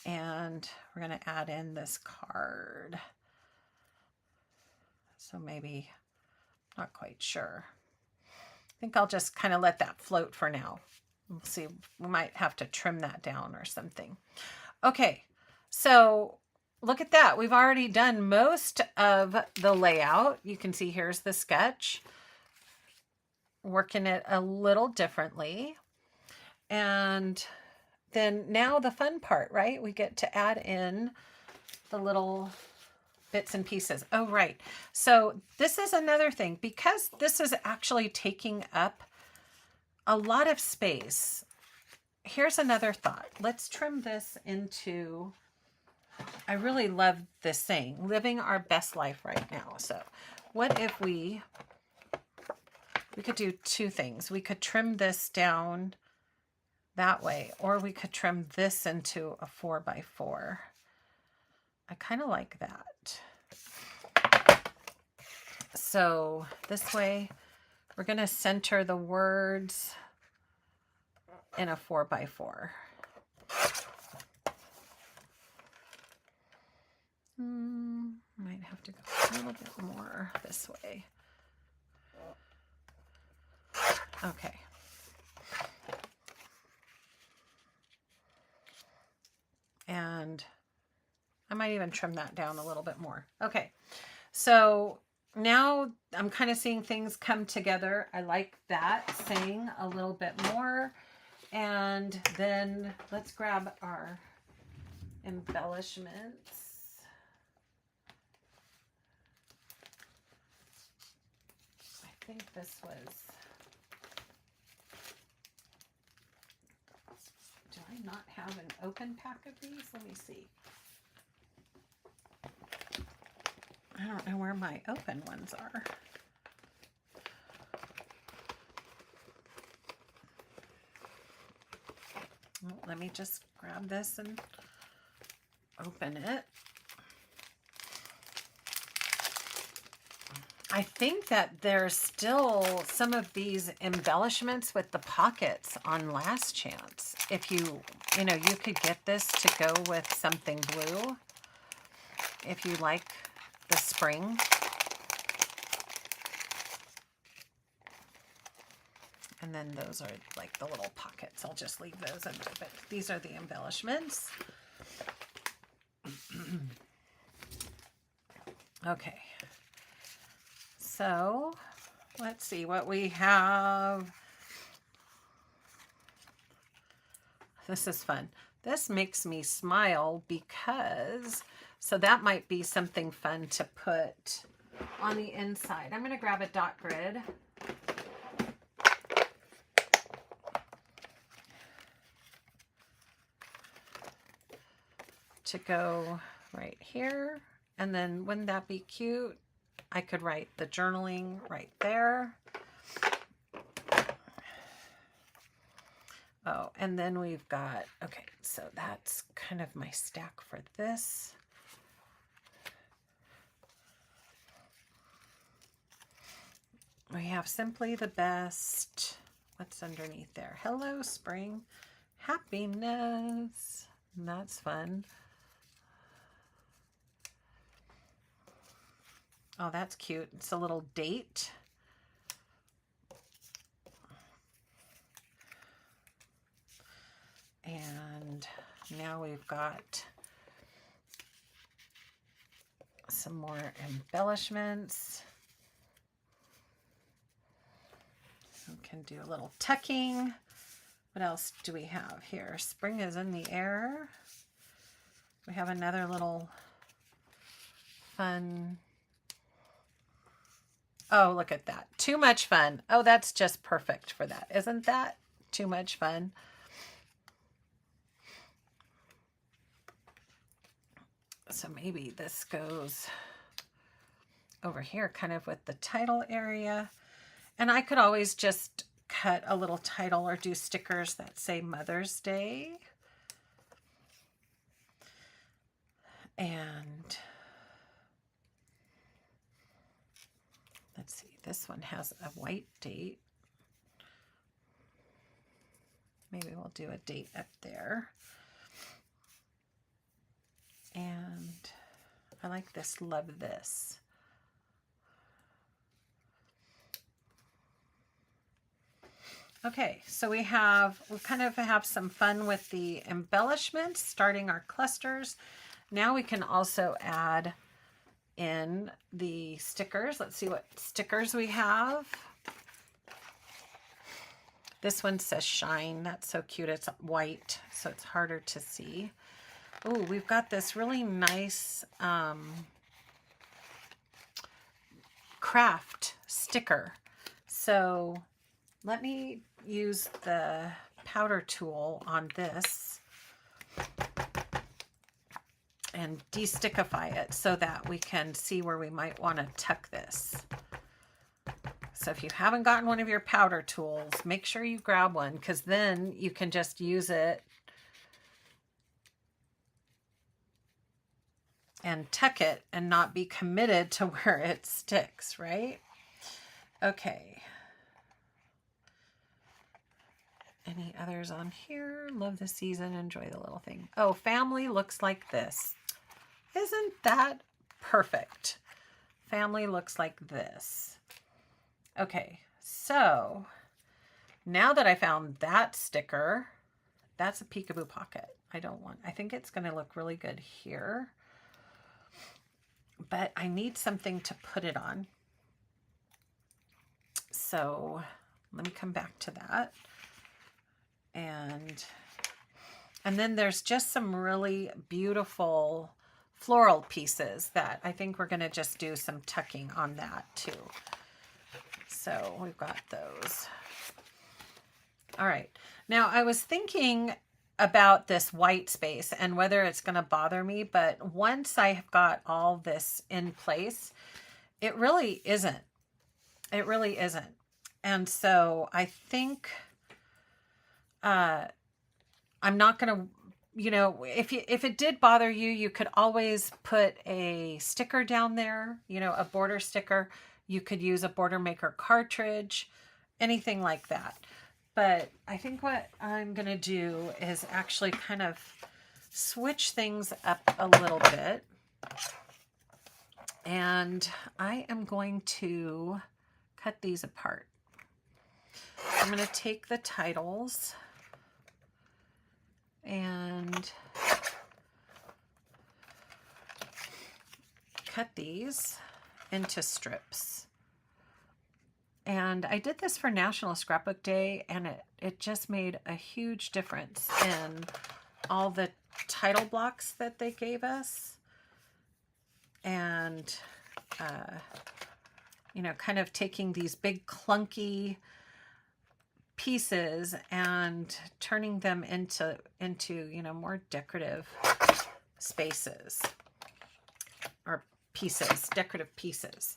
And we're going to add in this card. So maybe, not quite sure. I think I'll just kind of let that float for now. We'll see, we might have to trim that down or something. Okay, so look at that. We've already done most of the layout. You can see here's the sketch. Working it a little differently. And then now the fun part, right? We get to add in the little bits and pieces. Oh, right. So this is another thing, because this is actually taking up a lot of space. Here's another thought. Let's trim this into, I really love this saying, living our best life right now. So what if we could do two things. We could trim this down that way, or we could trim this into a 4x4. I kind of like that. So this way, we're going to center the words in a 4x4. Might have to go a little bit more this way. Okay. And I might even trim that down a little bit more. Okay. So now I'm kind of seeing things come together. I like that saying a little bit more. And then let's grab our embellishments. I think this was, do I not have an open pack of these? Let me see. I don't know where my open ones are. Well, let me just grab this and open it. I think that there's still some of these embellishments with the pockets on Last Chance. If you could get this to go with something blue. If you like the spring. And then those are like the little pockets. I'll just leave those in there, but these are the embellishments. Okay. So let's see what we have. This is fun. This makes me smile because, so that might be something fun to put on the inside. I'm going to grab a dot grid. To go right here. And then wouldn't that be cute? I could write the journaling right there. Oh, and then we've got, okay, so that's kind of my stack for this. We have Simply the Best. What's underneath there? Hello, spring. Happiness. That's fun. Oh, that's cute. It's a little date. And now we've got some more embellishments. So we can do a little tucking. What else do we have here? Spring is in the air. We have another little fun. Oh, look at that. Too much fun. Oh, that's just perfect for that. Isn't that too much fun? So maybe this goes over here kind of with the title area. And I could always just cut a little title or do stickers that say Mother's Day. And let's see, this one has a white date. Maybe we'll do a date up there. And I like this, love this. Okay, so we kind of have some fun with the embellishments, starting our clusters. Now we can also add in the stickers. Let's see what stickers we have. This one says shine. That's so cute. It's white, so it's harder to see. Oh, we've got this really nice craft sticker. So let me use the powder tool on this and de-stickify it so that we can see where we might want to tuck this. So if you haven't gotten one of your powder tools, make sure you grab one, because then you can just use it and tuck it and not be committed to where it sticks, right? Okay. Any others on here? Love the season, enjoy the little thing. Oh, family looks like this. Isn't that perfect? Family looks like this. Okay, so now that I found that sticker, that's a peekaboo pocket. I think it's gonna look really good here, but I need something to put it on. So let me come back to that. And then there's just some really beautiful floral pieces that I think we're going to just do some tucking on that too. So we've got those. All right. Now I was thinking about this white space and whether it's going to bother me, but once I have got all this in place, it really isn't. It really isn't. And so I think I'm not going to, you know, if it did bother you, you could always put a sticker down there, you know, a border sticker. You could use a border maker cartridge, anything like that. But I think what I'm going to do is actually kind of switch things up a little bit. And I am going to cut these apart. I'm going to take the titles and cut these into strips. And I did this for National Scrapbook Day, and it just made a huge difference in all the title blocks that they gave us. And, you know, kind of taking these big clunky pieces and turning them into you know, more decorative spaces or pieces, decorative pieces.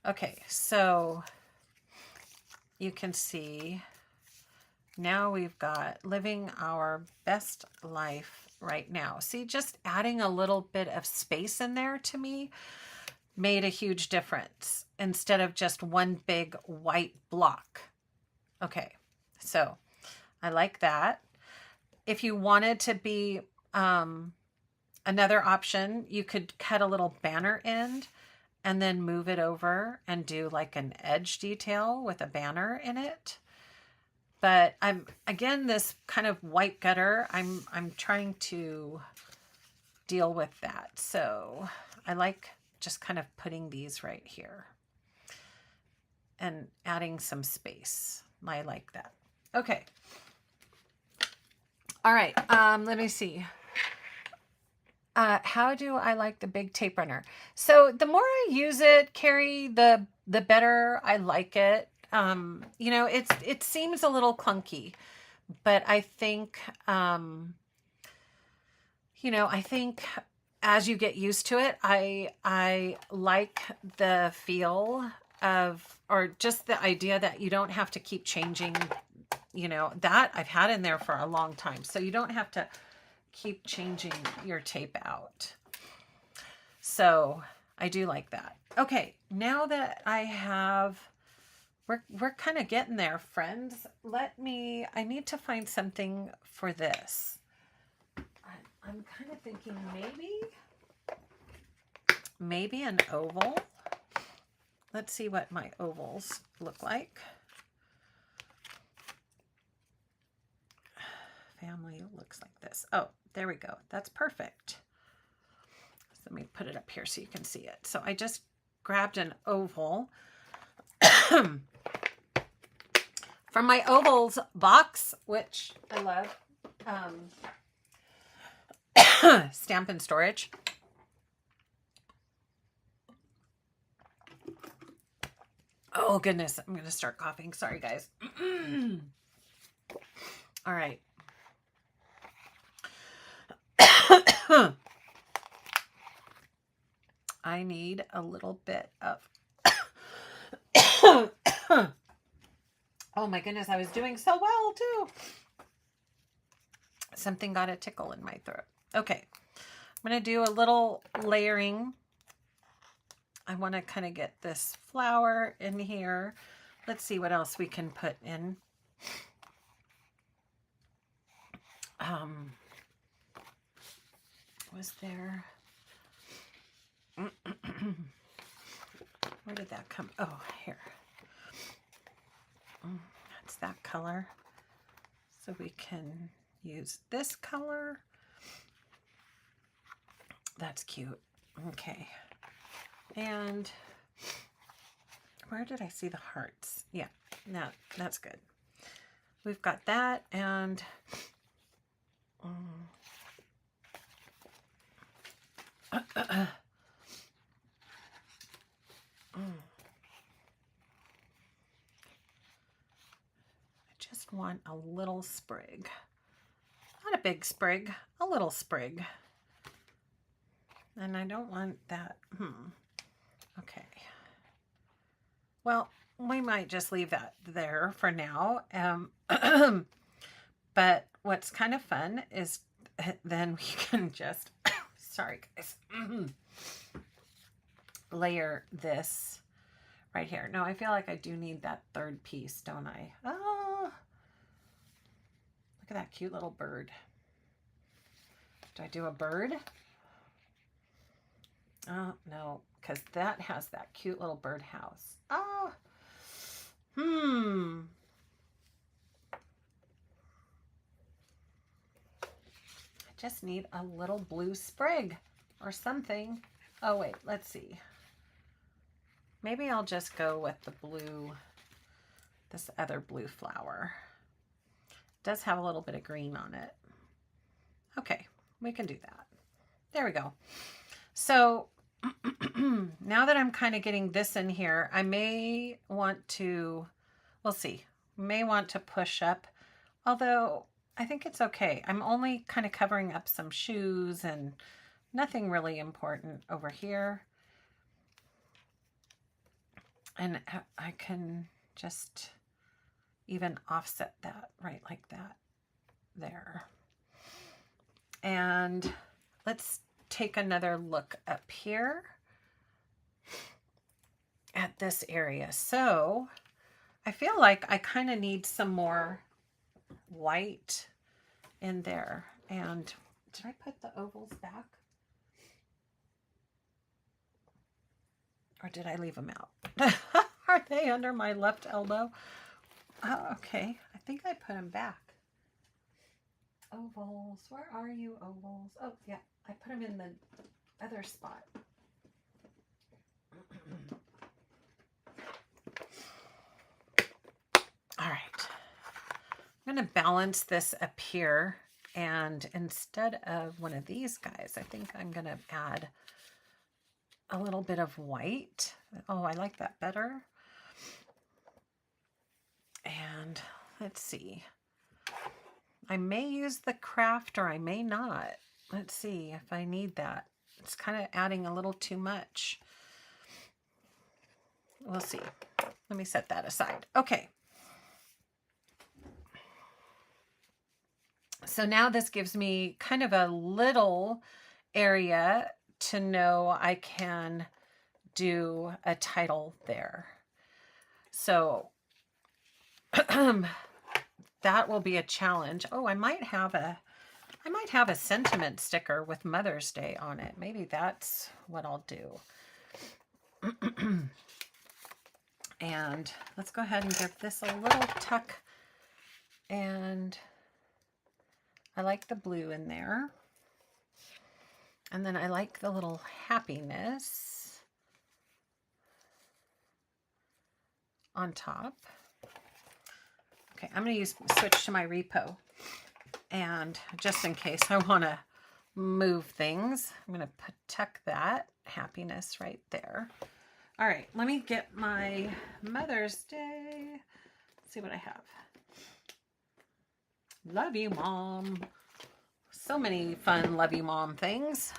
Okay, so you can see now we've got living our best life right now. See, just adding a little bit of space in there to me made a huge difference instead of just one big white block. Okay. So I like that. If you wanted to be another option, you could cut a little banner end and then move it over and do like an edge detail with a banner in it. But again, this kind of white gutter, I'm trying to deal with that. So I like just kind of putting these right here and adding some space. I like that. Okay. All right. Let me see. How do I like the big tape runner? So the more I use it, Carrie, the better I like it. You know, it seems a little clunky, but I think, you know, I think as you get used to it, I like the feel of, or just the idea that you don't have to keep changing, you know, that I've had in there for a long time. So you don't have to keep changing your tape out. So I do like that. Okay, now that I have, we're kind of getting there, friends. I need to find something for this. I'm kind of thinking maybe an oval. Let's see what my ovals look like. Family looks like this. Oh, there we go. That's perfect. So let me put it up here so you can see it. So I just grabbed an oval from my ovals box, which I love. Stamp and Storage. Oh goodness, I'm going to start coughing. Sorry guys. All right. I need a little bit of oh my goodness, I was doing so well too. Something got a tickle in my throat. Okay, I'm going to do a little layering. I want to kind of get this flower in here. Let's see what else we can put in. Was there... Where did that come? Oh, here. That's that color. So we can use this color. That's cute. Okay. And where did I see the hearts? Yeah, that's good. We've got that, and I just want a little sprig. Not a big sprig, a little sprig. And I don't want that. Okay. Well, we might just leave that there for now. But what's kind of fun is then we can just, sorry guys, layer this right here. Now I feel like I do need that third piece, don't I? Oh, look at that cute little bird. Do I do a bird? Oh, no, because that has that cute little birdhouse. Oh, I just need a little blue sprig or something. Oh, wait, let's see. Maybe I'll just go with the blue, this other blue flower. It does have a little bit of green on it. Okay, we can do that. There we go. So now that I'm kind of getting this in here, I may want to, we'll see, may want to push up, although I think it's okay. I'm only kind of covering up some shoes and nothing really important over here. And I can just even offset that right like that there. And let's take another look up here at this area. So I feel like I kind of need some more white in there. And did I put the ovals back? Or did I leave them out? Are they under my left elbow? Oh, okay. I think I put them back. Ovals. Where are you, ovals? Oh, yeah. I put them in the other spot. All right. I'm going to balance this up here. And instead of one of these guys, I think I'm going to add a little bit of white. Oh, I like that better. And let's see. I may use the craft or I may not. Let's see if I need that. It's kind of adding a little too much. We'll see. Let me set that aside. Okay. So now this gives me kind of a little area to know I can do a title there. So that will be a challenge. Oh, I might have a sentiment sticker with Mother's Day on it. Maybe that's what I'll do. And let's go ahead and give this a little tuck. And I like the blue in there. And then I like the little happiness on top. Okay, I'm going to switch to my repo. And just in case I want to move things, I'm going to tuck that happiness right there. All right, let me get my Mother's Day. Let's see what I have. Love you, Mom. So many fun Love You, Mom things.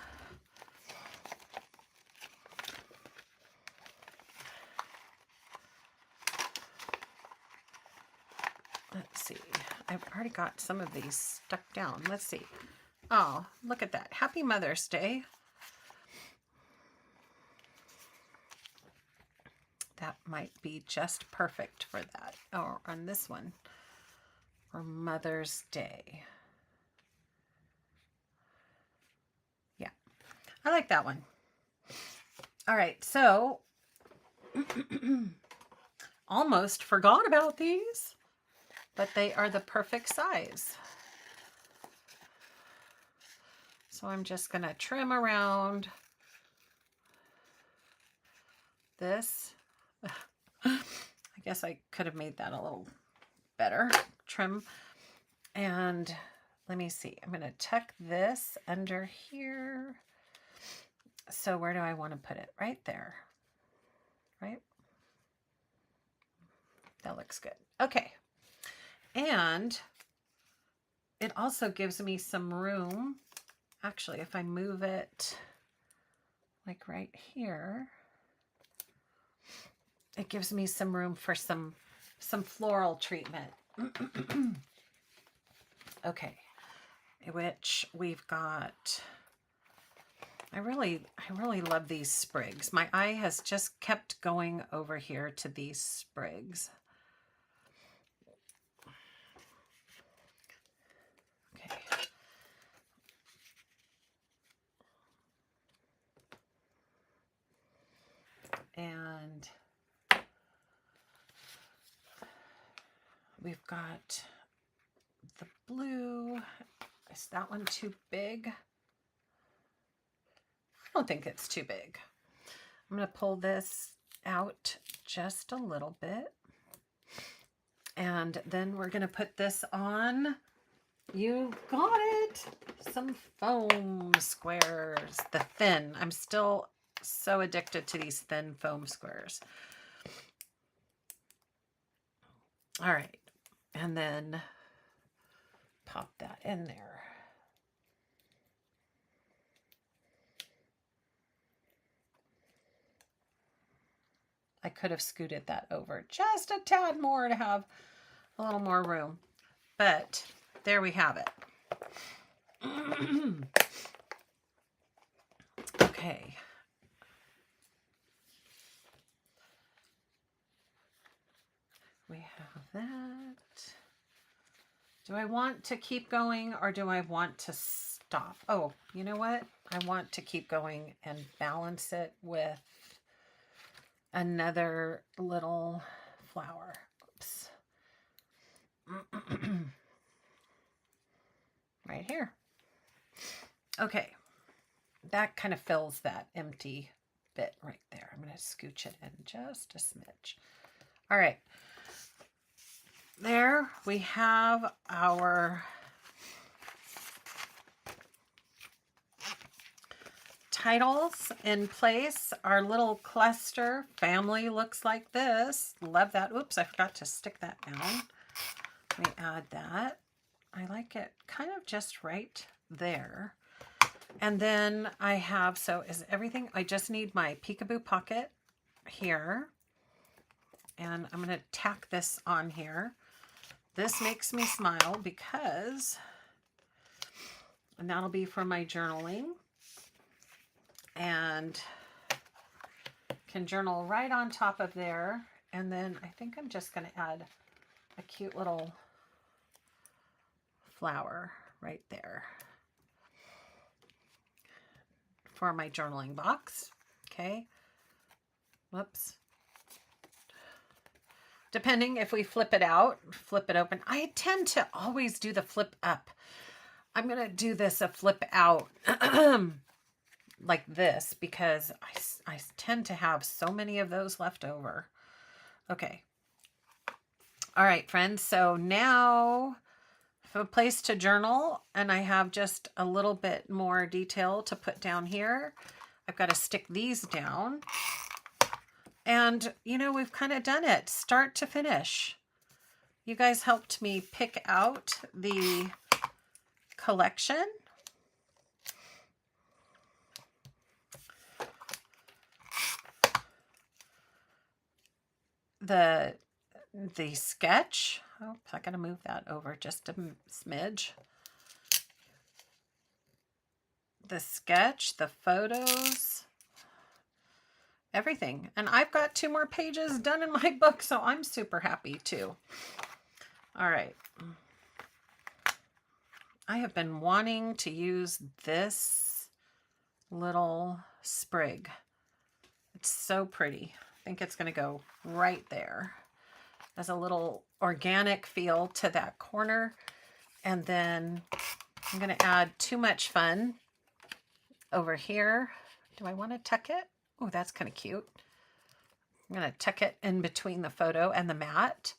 Let's see. I've already got some of these stuck down. Let's see. Oh, look at that. Happy Mother's Day. That might be just perfect for that. Or on this one. For Mother's Day. Yeah. I like that one. All right. So, almost forgot about these. But they are the perfect size. So I'm just going to trim around this. I guess I could have made that a little better. Trim. And let me see. I'm going to tuck this under here. So where do I want to put it? Right there. Right? That looks good. Okay. And it also gives me some room. Actually, if I move it like right here, it gives me some room for some floral treatment. Okay, which we've got. I really love these sprigs. My eye has just kept going over here to these sprigs. And we've got the blue. Is that one too big? I don't think it's too big. I'm going to pull this out just a little bit. And then we're going to put this on. You got it. Some foam squares. The thin. I'm still so addicted to these thin foam squares. All right. And then pop that in there. I could have scooted that over just a tad more to have a little more room, but there we have it. Okay. We have that. Do I want to keep going or do I want to stop? Oh, you know what? I want to keep going and balance it with another little flower. Oops. Right here. Okay. That kind of fills that empty bit right there. I'm going to scooch it in just a smidge. All right. There we have our titles in place. Our little cluster family looks like this. Love that. Oops, I forgot to stick that down. Let me add that. I like it kind of just right there. And then I have, so is everything, I just need my peekaboo pocket here. And I'm going to tack this on here. This makes me smile because, and that'll be for my journaling. And can journal right on top of there. And then I think I'm just going to add a cute little flower right there for my journaling box. Okay. Whoops. Depending if we flip it out, flip it open. I tend to always do the flip up. I'm going to do this a flip out like this because I tend to have so many of those left over. Okay. All right, friends. So now a place to journal, and I have just a little bit more detail to put down here. I've got to stick these down. And, you know, we've kind of done it start to finish. You guys helped me pick out the collection. The sketch. Oh, I got to move that over just a smidge. The sketch, the photos, everything. And I've got 2 more pages done in my book, so I'm super happy too. All right. I have been wanting to use this little sprig. It's so pretty. I think it's going to go right there. As a little organic feel to that corner. And then I'm going to add Too Much Fun over here. Do I want to tuck it? Oh, that's kind of cute. I'm going to tuck it in between the photo and the mat.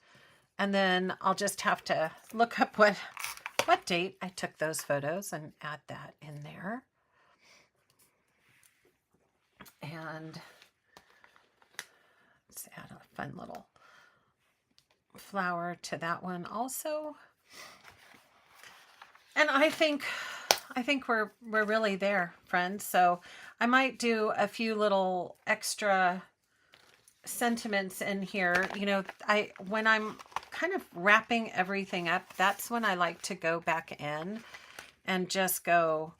And then I'll just have to look up what date I took those photos and add that in there. And let's add a fun little flower to that one also. And I think we're really there, friends. So I might do a few little extra sentiments in here. You know, when I'm kind of wrapping everything up, that's when I like to go back in and just go,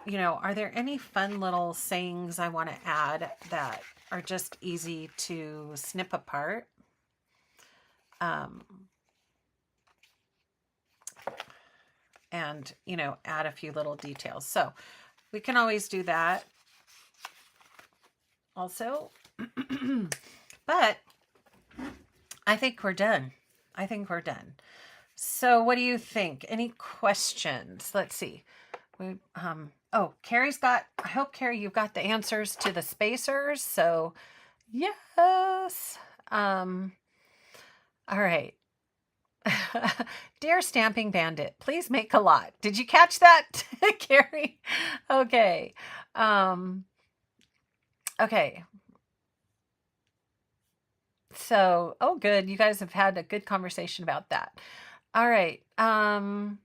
you know, are there any fun little sayings I want to add that are just easy to snip apart? And, you know, add a few little details. So we can always do that also. But I think we're done. I think we're done. So what do you think? Any questions? Let's see. Oh, Carrie's got, I hope, Carrie, you've got the answers to the spacers. So yes. All right. Dear Stamping Bandit, please make a lot. Did you catch that, Carrie? Okay. Okay. So, oh, good. You guys have had a good conversation about that. All right. All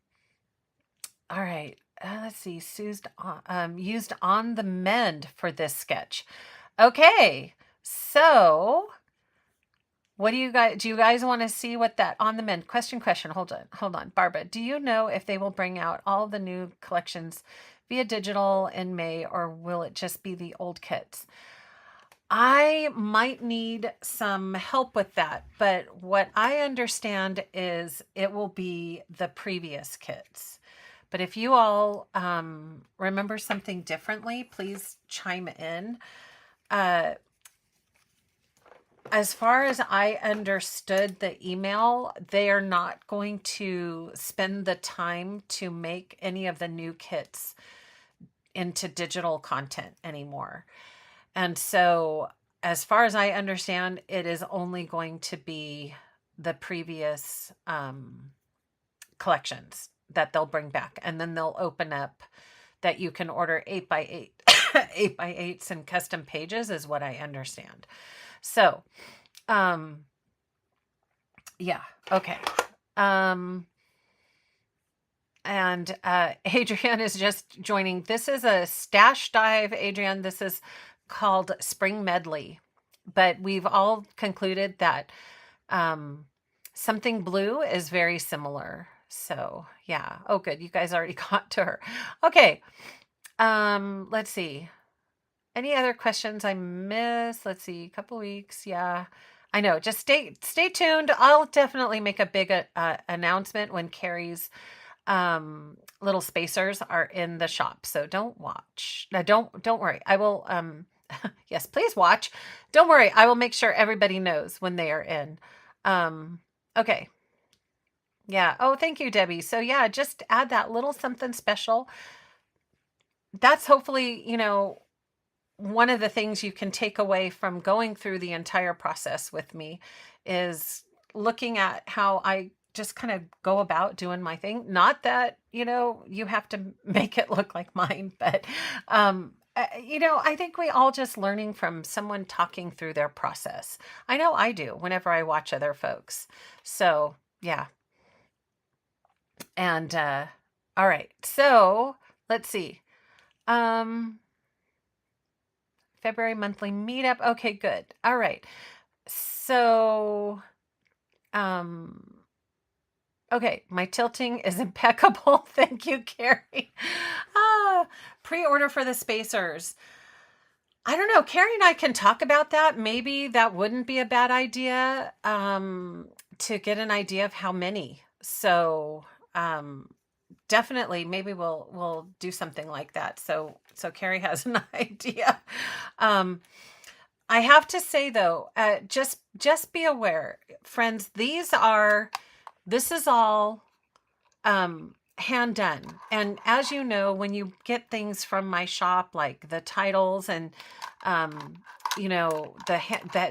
right. Let's see. Used on the mend for this sketch. Okay. So what do you guys want to see what that on the mend? Question. Hold on. Barbara, do you know if they will bring out all the new collections via digital in May, or will it just be the old kits? I might need some help with that, but what I understand is it will be the previous kits. But if you all remember something differently, please chime in. as far as I understood the email, they are not going to spend the time to make any of the new kits into digital content anymore. And so, as far as I understand, it is only going to be the previous collections that they'll bring back. And then they'll open up that you can order 8x8, 8x8s and custom pages, is what I understand. So, yeah, okay. And Adrienne is just joining. This is a stash dive, Adrienne. This is called Spring Medley. But we've all concluded that something blue is very similar. So, yeah. Oh, good. You guys already got to her. Okay. Let's see. Any other questions I missed? Let's see. A couple weeks. Yeah. I know. Just stay tuned. I'll definitely make a big announcement when Carrie's little spacers are in the shop. So don't watch. No, don't worry. I will yes, please watch. Don't worry. I will make sure everybody knows when they are in. Okay. Yeah. Oh, thank you, Debbie. So yeah, just add that little something special. That's hopefully, one of the things you can take away from going through the entire process with me is looking at how I just kind of go about doing my thing. Not that, you have to make it look like mine, but, I think we all just learning from someone talking through their process. I know I do whenever I watch other folks. So yeah. And, all right. So let's see. February monthly meetup. Okay, good. All right. So, okay, my tilting is impeccable. Thank you, Carrie. Pre-order for the spacers. I don't know. Carrie and I can talk about that. Maybe that wouldn't be a bad idea to get an idea of how many. So, definitely maybe we'll do something like that. So Carrie has an idea. I have to say though, just be aware, friends, this is all hand done. And as you know, when you get things from my shop, like the titles and that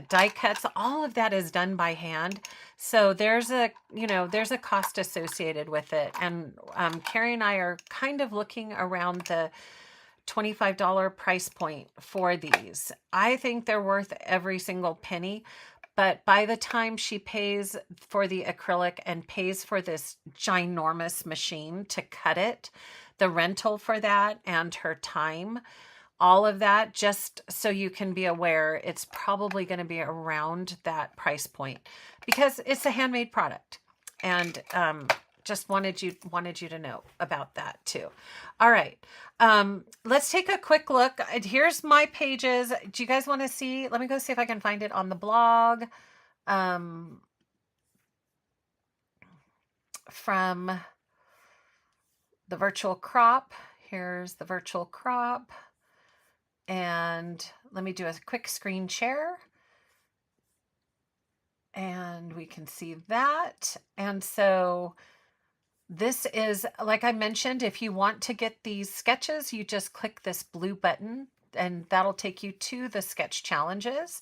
die cuts, all of that is done by hand. So there's a cost associated with it. And Carrie and I are kind of looking around the $25 price point for these. I think they're worth every single penny. But by the time she pays for the acrylic and pays for this ginormous machine to cut it, the rental for that and her time, all of that, just so you can be aware, it's probably going to be around that price point because it's a handmade product. And just wanted you to know about that too. All right. Let's take a quick look. Here's my pages. Do you guys want to see? Let me go see if I can find it on the blog. From the virtual crop. Here's the virtual crop. And let me do a quick screen share. And we can see that. And so this is, like I mentioned, if you want to get these sketches, you just click this blue button and that'll take you to the sketch challenges.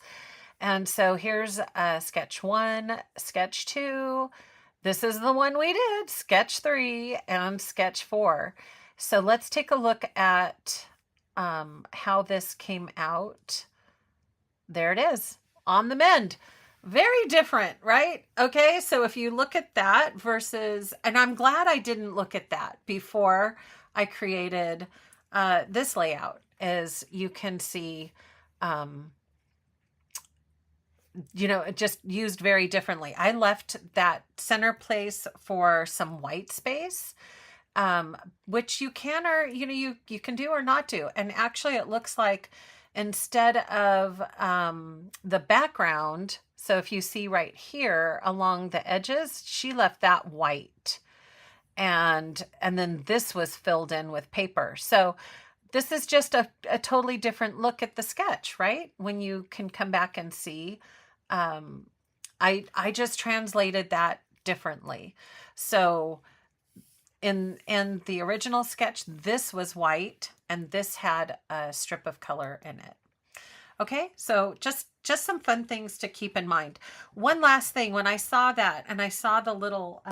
And so here's sketch 1, sketch 2. This is the one we did, sketch 3 and sketch 4. So let's take a look at how this came out. There it is on the mend. Very different, right? Okay, so if you look at that versus, and I'm glad I didn't look at that before I created this layout, as you can see, just used very differently. I left that center place for some white space, which you can, or, you can do or not do. And actually it looks like instead of the background, so if you see right here along the edges, she left that white. And then this was filled in with paper. So this is just a totally different look at the sketch, right? When you can come back and see I just translated that differently. So in the original sketch, this was white and this had a strip of color in it. Okay, so just some fun things to keep in mind. One last thing, when I saw that and I saw the little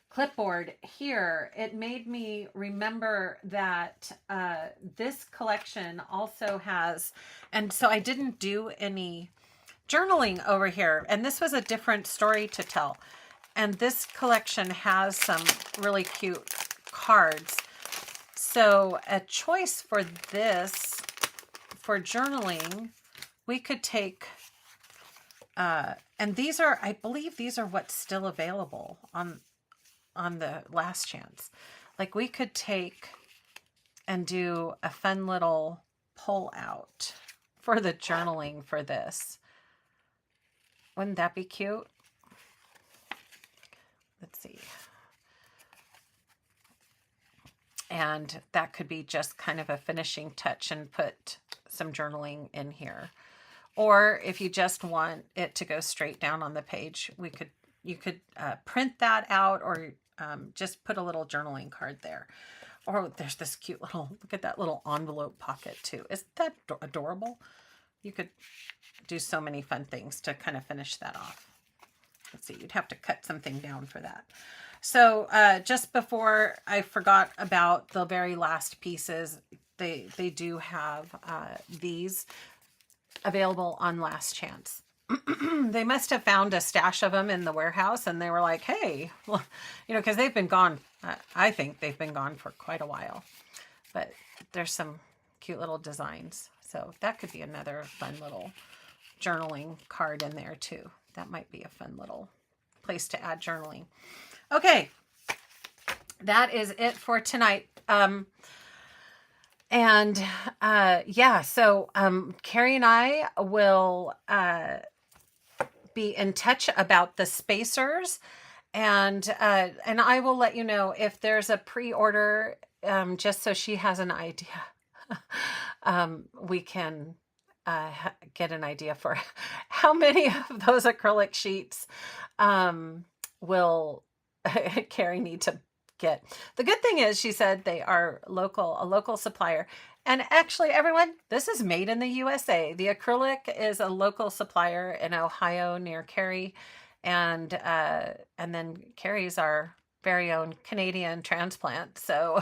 clipboard here, it made me remember that this collection also has, and so I didn't do any journaling over here, and this was a different story to tell. And this collection has some really cute cards. So a choice for this, for journaling, we could take, and these are, I believe these are what's still available on the Last Chance. Like we could take and do a fun little pull out for the journaling for this. Wouldn't that be cute? Let's see. And that could be just kind of a finishing touch and put some journaling in here. Or if you just want it to go straight down on the page, you could print that out, or just put a little journaling card there. Or there's this cute little, look at that little envelope pocket too. Isn't that adorable? You could do so many fun things to kind of finish that off. Let's see, you'd have to cut something down for that. So just before I forgot about the very last pieces, they do have these available on Last Chance. They must have found a stash of them in the warehouse, and they were like, hey, well, you know, because they've been gone. I think they've been gone for quite a while. But there's some cute little designs. So that could be another fun little journaling card in there too. That might be a fun little place to add journaling. Okay, that is it for tonight. Yeah, so Carrie and I will be in touch about the spacers, and I will let you know if there's a pre-order, just so she has an idea. We can get an idea for how many of those acrylic sheets will Carrie need to get. The good thing is, she said they are a local supplier. And actually, everyone, this is made in the USA. The acrylic is a local supplier in Ohio near Carrie. And then Carrie's our very own Canadian transplant. So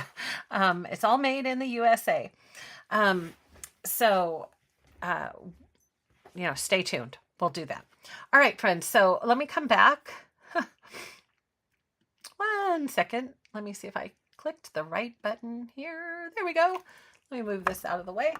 it's all made in the USA. You know, stay tuned. We'll do that. All right, friends. So let me come back. 1 second. Let me see if I clicked the right button here. There we go. Let me move this out of the way.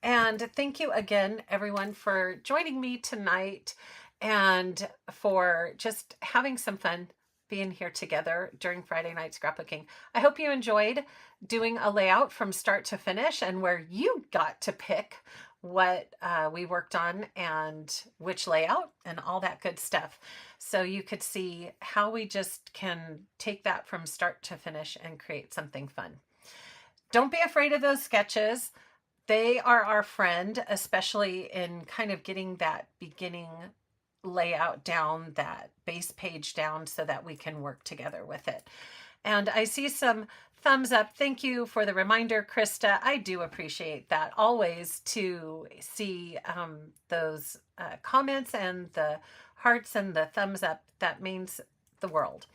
And thank you again, everyone, for joining me tonight and for just having some fun being here together during Friday night scrapbooking. I hope you enjoyed doing a layout from start to finish, and where you got to pick what we worked on and which layout and all that good stuff. So you could see how we just can take that from start to finish and create something fun. Don't be afraid of those sketches. They are our friend, especially in kind of getting that beginning layout down, that base page down, so that we can work together with it. And I see some thumbs up. Thank you for the reminder, Krista. I do appreciate that always, to see those comments and the hearts and the thumbs up. That means the world.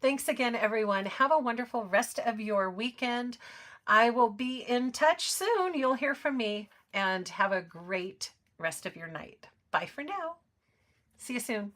Thanks again, everyone. Have a wonderful rest of your weekend. I will be in touch soon. You'll hear from me, and have a great rest of your night. Bye for now. See you soon.